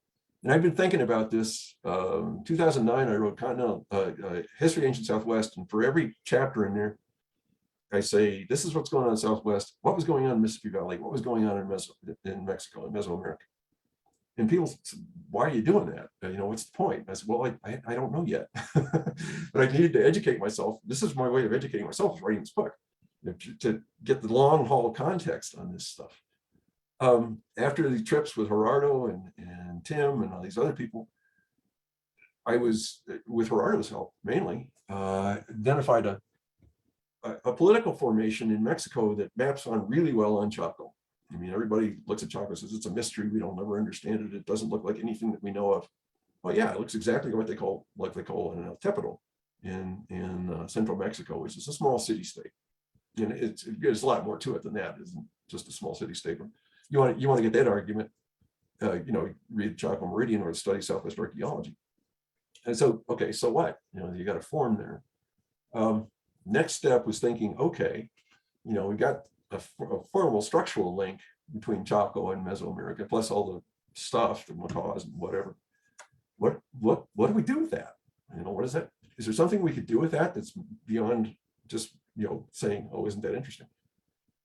And I've been thinking about this. 2009, I wrote Continental History of Ancient Southwest. And for every chapter in there, I say, this is what's going on in Southwest. What was going on in Mississippi Valley? What was going on in Mexico, in Mesoamerica? And people said, why are you doing that? You know, what's the point? I said, well, I don't know yet. But I needed to educate myself. This is my way of educating myself, is writing this book, to get the long haul context on this stuff. After the trips with Gerardo and Tim and all these other people, I was, with Gerardo's help mainly, identified a political formation in Mexico that maps on really well on Chaco. I mean, everybody looks at Chaco and says it's a mystery. We don't ever understand it. It doesn't look like anything that we know of. Well, yeah, it looks exactly what they call an El Tepido in central Mexico, which is a small city state. And there's a lot more to it than that. It isn't just a small city state. You want to get that argument, you know, read Chaco Meridian or study Southwest archaeology. And so, okay, so what? You know, you got a form there. Next step was thinking, okay, you know, we got a formal structural link between Chaco and Mesoamerica, plus all the stuff, the macaws and whatever. What do we do with that? You know, what is that? Is there something we could do with that that's beyond just, you know, saying, oh, isn't that interesting?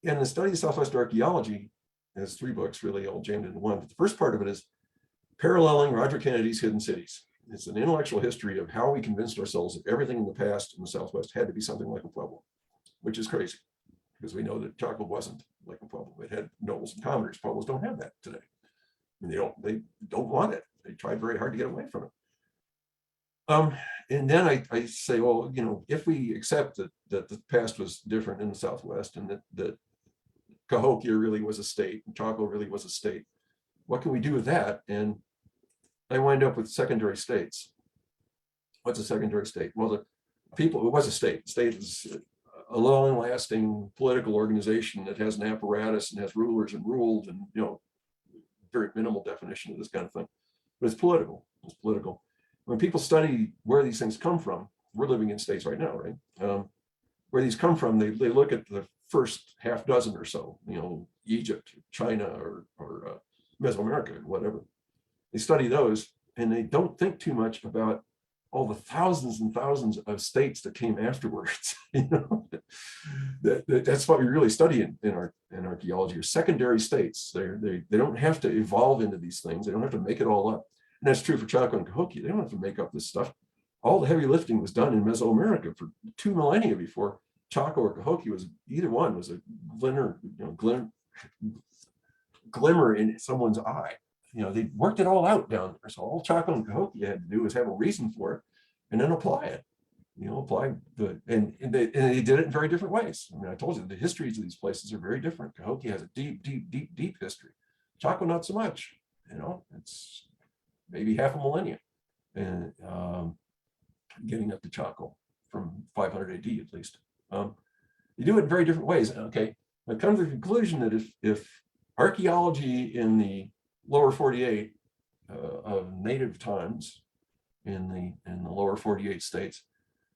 And the study of Southwest archaeology has 3 books really all jammed into one. But the first part of it is paralleling Roger Kennedy's Hidden Cities. It's an intellectual history of how we convinced ourselves that everything in the past in the Southwest had to be something like a Pueblo, which is crazy because we know that Chaco wasn't like a Pueblo. It had nobles and commoners. Pueblos don't have that today. I mean, they don't want it. They tried very hard to get away from it. And then I say, well, you know, if we accept that the past was different in the Southwest and that Cahokia really was a state and Chaco really was a state, what can we do with that? And I wind up with secondary states. What's a secondary state? Well, it was a state. State is a long-lasting political organization that has an apparatus and has rulers and ruled, and, you know, very minimal definition of this kind of thing. But it's political. It's political. When people study where these things come from, we're living in states right now, right? Where these come from, they look at the first half dozen or so, you know, Egypt, China, or Mesoamerica, whatever. They study those, and they don't think too much about all the thousands and thousands of states that came afterwards. You know, that's what we really study in archaeology, are secondary states. They don't have to evolve into these things. They don't have to make it all up. And that's true for Chaco and Cahokia. They don't have to make up this stuff. All the heavy lifting was done in Mesoamerica for 2 millennia before Chaco or Cahokia was, either one was a glimmer in someone's eye. You know, they worked it all out down there. So all Chaco and Cahokia had to do was have a reason for it and then apply it. You know, and they did it in very different ways. I mean, I told you the histories of these places are very different. Cahokia has a deep history. Chaco, not so much. You know, it's maybe half a millennia, and getting up to Chaco from 500 AD at least. You do it in very different ways. Okay, I come to the conclusion that if archaeology in the lower 48 of native times in the lower 48 states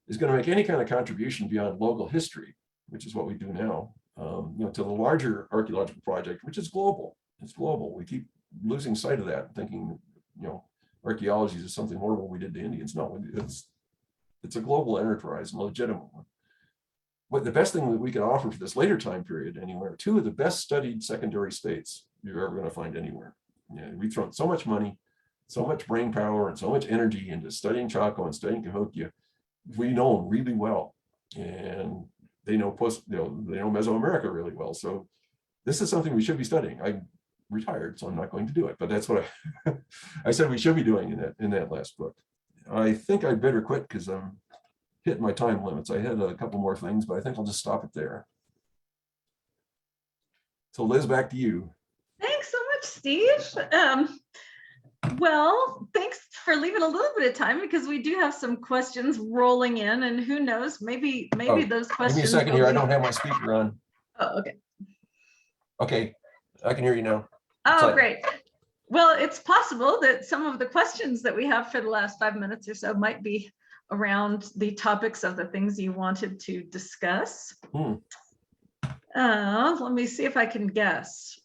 is going to make any kind of contribution beyond local history, which is what we do now, you know, to the larger archaeological project, which is global. It's global. We keep losing sight of that, thinking, you know, archaeology is something horrible we did to Indians. No, it's a global enterprise, and a legitimate one. What the best thing that we can offer for this later time period anywhere, 2 of the best studied secondary states you're ever going to find anywhere. Yeah, we've thrown so much money, so much brain power, and so much energy into studying Chaco and studying Cahokia. we know them really well, and they know they know Mesoamerica really well. So this is something we should be studying. I'm retired, so I'm not going to do it, but that's what I said we should be doing in that last book. I think I better quit because I'm hitting my time limits. I had a couple more things, but I think I'll just stop it there. So Liz, back to you. Thanks so much, Steve. Well, thanks for leaving a little bit of time, because we do have some questions rolling in, and who knows, maybe those questions. Give me a second here. I don't have my speaker on. Oh, okay. Okay, I can hear you now. Oh, great. Well, it's possible that some of the questions that we have for the last 5 minutes or so might be around the topics of the things you wanted to discuss. Let me see if I can guess.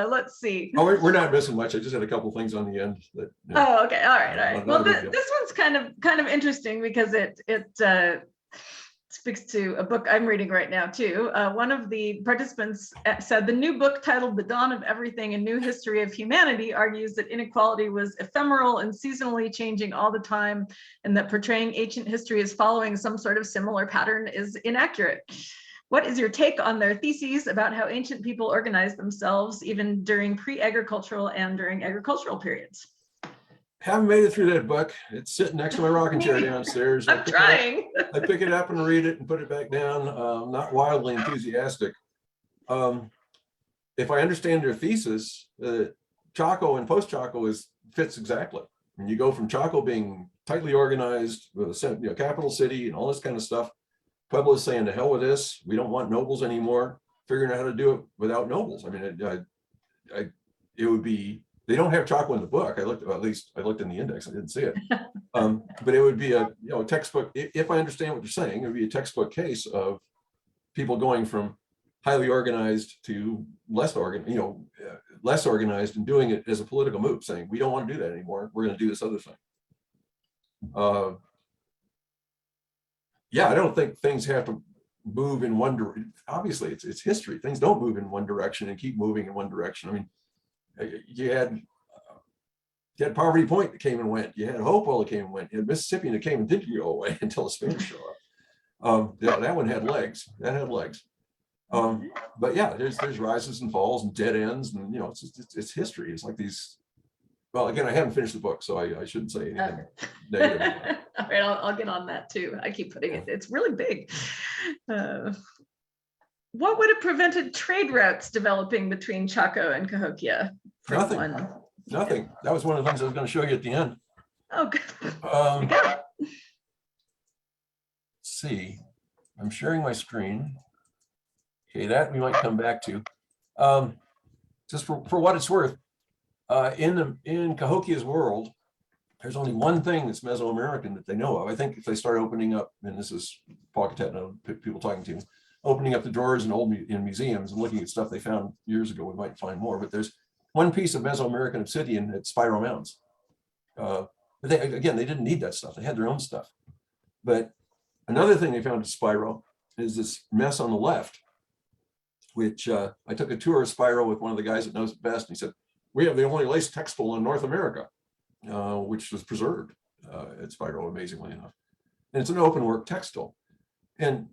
Let's see. Oh, we're not missing much. I just had a couple things on the end. That, Oh, okay. All right. Well, this one's kind of interesting because it speaks to a book I'm reading right now too. One of the participants said the new book titled "The Dawn of Everything: A New History of Humanity" argues that inequality was ephemeral and seasonally changing all the time, and that portraying ancient history as following some sort of similar pattern is inaccurate. What is your take on their theses about how ancient people organized themselves even during pre-agricultural and during agricultural periods? Haven't made it through that book. It's sitting next to my rocking chair downstairs. I'm trying. I pick it up and read it and put it back down. Not wildly enthusiastic. If I understand their thesis, Chaco and post-Chaco fits exactly. When you go from Chaco being tightly organized, with a capital city and all this kind of stuff, Pueblos saying to hell with this. We don't want nobles anymore. Figuring out how to do it without nobles. I mean, it would be. They don't have Chaco in the book. At least I looked in the index. I didn't see it. But it would be a textbook. If I understand what you're saying, it would be a textbook case of people going from highly organized to less organized, and doing it as a political move, saying we don't want to do that anymore. We're going to do this other thing. Yeah, I don't think things have to move in one direction. Obviously, it's history. Things don't move in one direction and keep moving in one direction. I mean. You had Poverty Point that came and went. You had Hopewell that came and went. You had Mississippi that came and didn't go away until the Spanish showed up. That one had legs. That had legs. But yeah, there's rises and falls and dead ends, and it's history. It's like these. Well, again, I haven't finished the book, so I shouldn't say anything negative. All right, I'll get on that too. I keep putting it. It's really big. What would have prevented trade routes developing between Chaco and Cahokia? Nothing. That was one of the things I was going to show you at the end. Oh, good. Let's see. I'm sharing my screen. Okay, that we might come back to. Just for what it's worth, in Cahokia's world, there's only one thing that's Mesoamerican that they know of. I think if they start opening up, and this is Paul Catetno, people talking to me, opening up the drawers in museums and looking at stuff they found years ago, we might find more. But there's one piece of Mesoamerican obsidian at Spiro Mounds. But they didn't need that stuff. They had their own stuff. But another thing they found at Spiro is this mess on the left, which I took a tour of Spiro with one of the guys that knows it best. And he said, we have the only lace textile in North America, which was preserved at Spiro, amazingly enough. And it's an open work textile. And,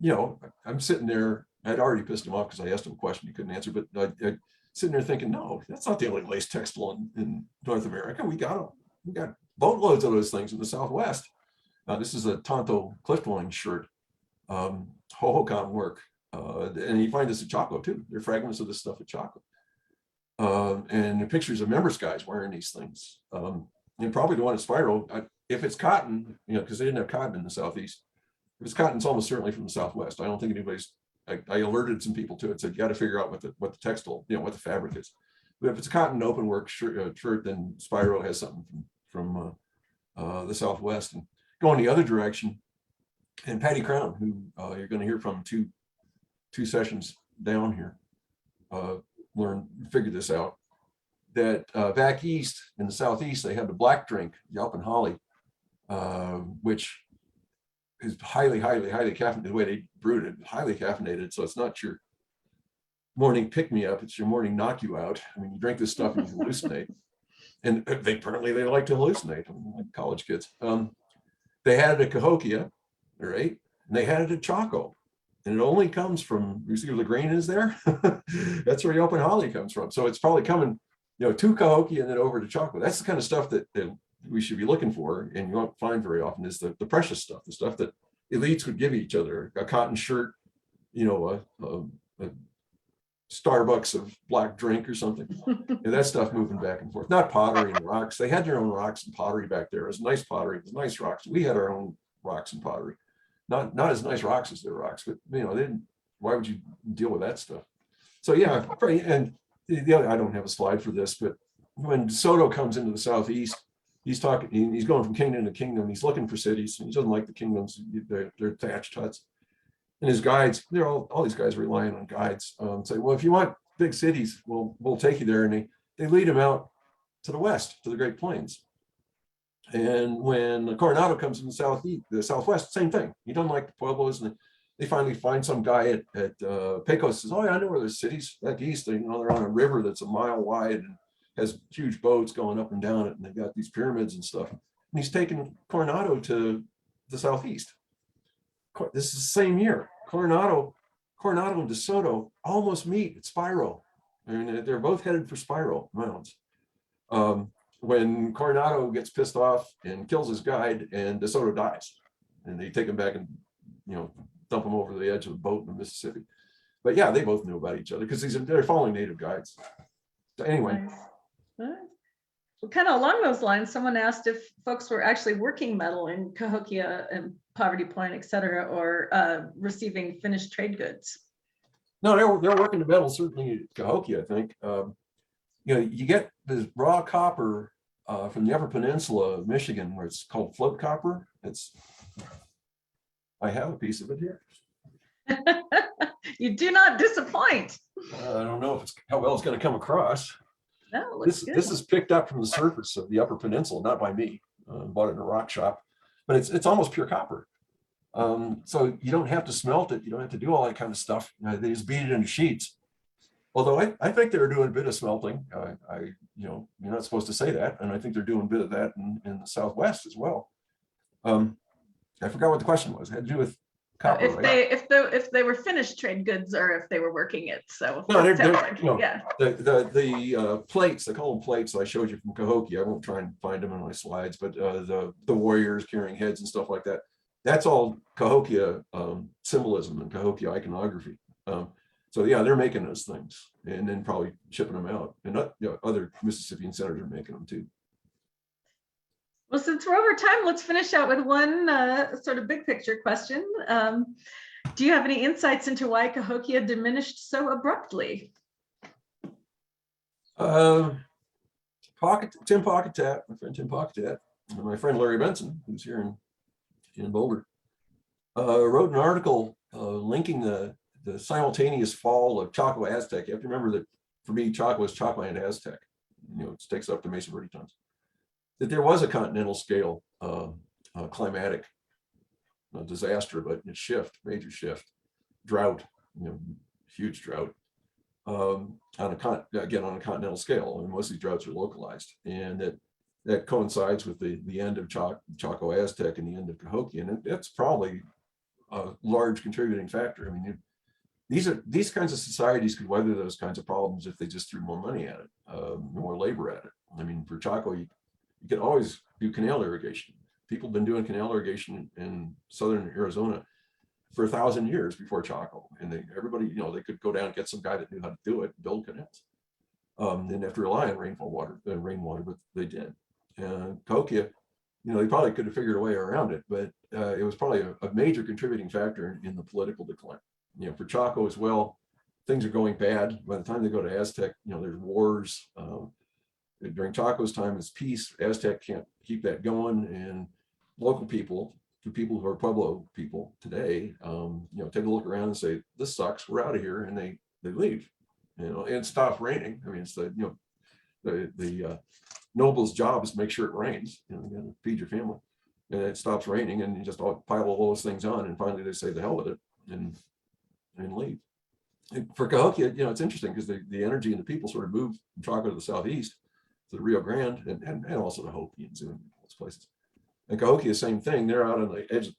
I'm sitting there, I'd already pissed him off because I asked him a question he couldn't answer, but I sitting there thinking, no, that's not the only lace textile in North America. We got boatloads of those things in the Southwest. This is a Tonto cliff dwelling shirt, Hohokam work. And you find this at Chaco too. There are fragments of this stuff at Chaco. And the pictures of members guys wearing these things. And probably the one at Spiro, if it's cotton, because they didn't have cotton in the Southeast. If it's cotton, it's almost certainly from the Southwest. I don't think anybody's, I alerted some people to it, said, you got to figure out what the textile, what the fabric is. But if it's a cotton open work shirt, then Spiro has something from the Southwest. And going the other direction, and Patty Crown, who you're going to hear from two sessions down here, figured this out, that back east in the Southeast, they had the black drink, Yelp and Holly, which is highly caffeinated. The way they brewed it, highly caffeinated. So it's not your morning pick me up; it's your morning knock you out. I mean, you drink this stuff and you hallucinate. and apparently they like to hallucinate, like college kids. They had it at Cahokia, right? And they had it at Chaco. And it only comes from, you see where the grain is there? That's where Yelp and Holly comes from. So it's probably coming, to Cahokia and then over to Chaco. That's the kind of stuff that we should be looking for, and you won't find very often, is the precious stuff, the stuff that elites would give each other, a cotton shirt, a Starbucks of black drink or something. And that stuff moving back and forth. Not pottery and rocks. They had their own rocks and pottery back there. It was nice pottery, it was nice rocks. We had our own rocks and pottery. Not as nice rocks as their rocks, but they didn't. Why would you deal with that stuff? So yeah, and the other, I don't have a slide for this, but when DeSoto comes into the southeast, he's going from kingdom to kingdom. He's looking for cities, and he doesn't like the kingdoms. They're thatched huts. And his guides, they're all these guys relying on guides. Say, well, if you want big cities, we'll take you there. And they lead him out to the west, to the Great Plains. And when Coronado comes in the southwest, same thing. He doesn't like the Pueblos, and they finally find some guy at Pecos, says, "Oh yeah, I know where there's cities back east. They're on a river that's a mile wide and has huge boats going up and down it, and they've got these pyramids and stuff." And he's taken Coronado to the southeast. This is the same year. Coronado and DeSoto almost meet at Spiro. I mean, they're both headed for Spiro Mounds. When Coronado gets pissed off and kills his guide, and DeSoto dies, and they take him back and dump him over the edge of the boat in the Mississippi. But yeah, they both knew about each other because they're following native guides. So anyway. Nice. Well, kind of along those lines, someone asked if folks were actually working metal in Cahokia and Poverty Point, et cetera, or receiving finished trade goods. No, they're working the metal, certainly at Cahokia, I think. You get this raw copper from the Upper Peninsula of Michigan, where it's called float copper. I have a piece of it here. You do not disappoint. I don't know how well it's going to come across. No, this is picked up from the surface of the Upper Peninsula, not by me. Bought it in a rock shop, but it's almost pure copper. So you don't have to smelt it. You don't have to do all that kind of stuff. They just beat it into sheets. Although I think they're doing a bit of smelting. You're not supposed to say that, and I think they're doing a bit of that in the Southwest as well. I forgot what the question was. It had to do with copper. If they were finished trade goods, or if they were working it. So no, yeah. The plates, they call them plates. I showed you from Cahokia. I won't try and find them in my slides, but the warriors carrying heads and stuff like that. That's all Cahokia symbolism and Cahokia iconography. So yeah, they're making those things and then probably shipping them out, and other Mississippian centers are making them too. Well, since we're over time, let's finish out with one sort of big picture question. Do you have any insights into why Cahokia diminished so abruptly? Tim Pocketat, my friend Tim Pocketat, and my friend Larry Benson, who's here in Boulder, wrote an article linking the simultaneous fall of Chaco Aztec. You have to remember that for me, Chaco is Chaco and Aztec. It takes up to Mesa Verde tons. That there was a continental scale climatic disaster, but a major shift, drought, huge drought, on a continental scale. And most of these droughts are localized, and that coincides with the end of Chaco Aztec and the end of Cahokia, and that's probably a large contributing factor. I mean, these kinds of societies could weather those kinds of problems if they just threw more money at it, more labor at it. I mean, for Chaco, you can always do canal irrigation. People have been doing canal irrigation in southern Arizona for 1,000 years before Chaco, and everybody, they could go down and get some guy that knew how to do it, build canals. Didn't have to rely on rainwater, but they did. Cahokia, they probably could have figured a way around it, but it was probably a major contributing factor in the political decline. For Chaco as well, things are going bad. By the time they go to Aztec, there's wars. During Chaco's time, it's peace. Aztec can't keep that going, and local people, the people who are Pueblo people today, take a look around and say, "This sucks. We're out of here," and they leave. And it stops raining. I mean, it's the noble's job is to make sure it rains. You got to feed your family, and it stops raining, and you just all pile all those things on, and finally they say, "The hell with it," and leave. And for Cahokia, it's interesting because the energy and the people sort of moved from Chaco to the southeast. the Rio Grande and also the Hopi and Zuni, those places. And Cahokia, same thing. They're out on the edge.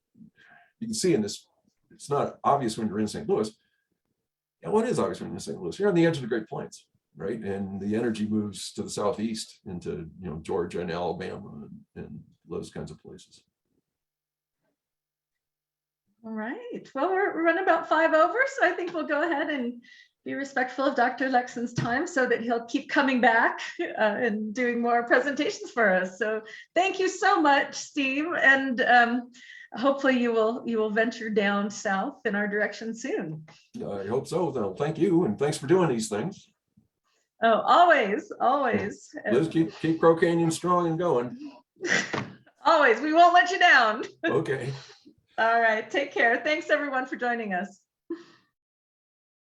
You can see in this, it's not obvious when you're in St. Louis. Yeah, what is obvious when you're in St. Louis? You're on the edge of the Great Plains, right? And the energy moves to the southeast into, you know, Georgia and Alabama and those kinds of places. All right. Well, we're running about 5 over, so I think we'll go ahead and be respectful of Dr. Lekson's time so that he'll keep coming back and doing more presentations for us. So thank you so much, Steve. And hopefully you will venture down south in our direction soon. I hope so. Well, thank you. And thanks for doing these things. Oh, always, always. Liz, keep Crow Canyon strong and going. Always. We won't let you down. Okay. All right. Take care. Thanks, everyone, for joining us.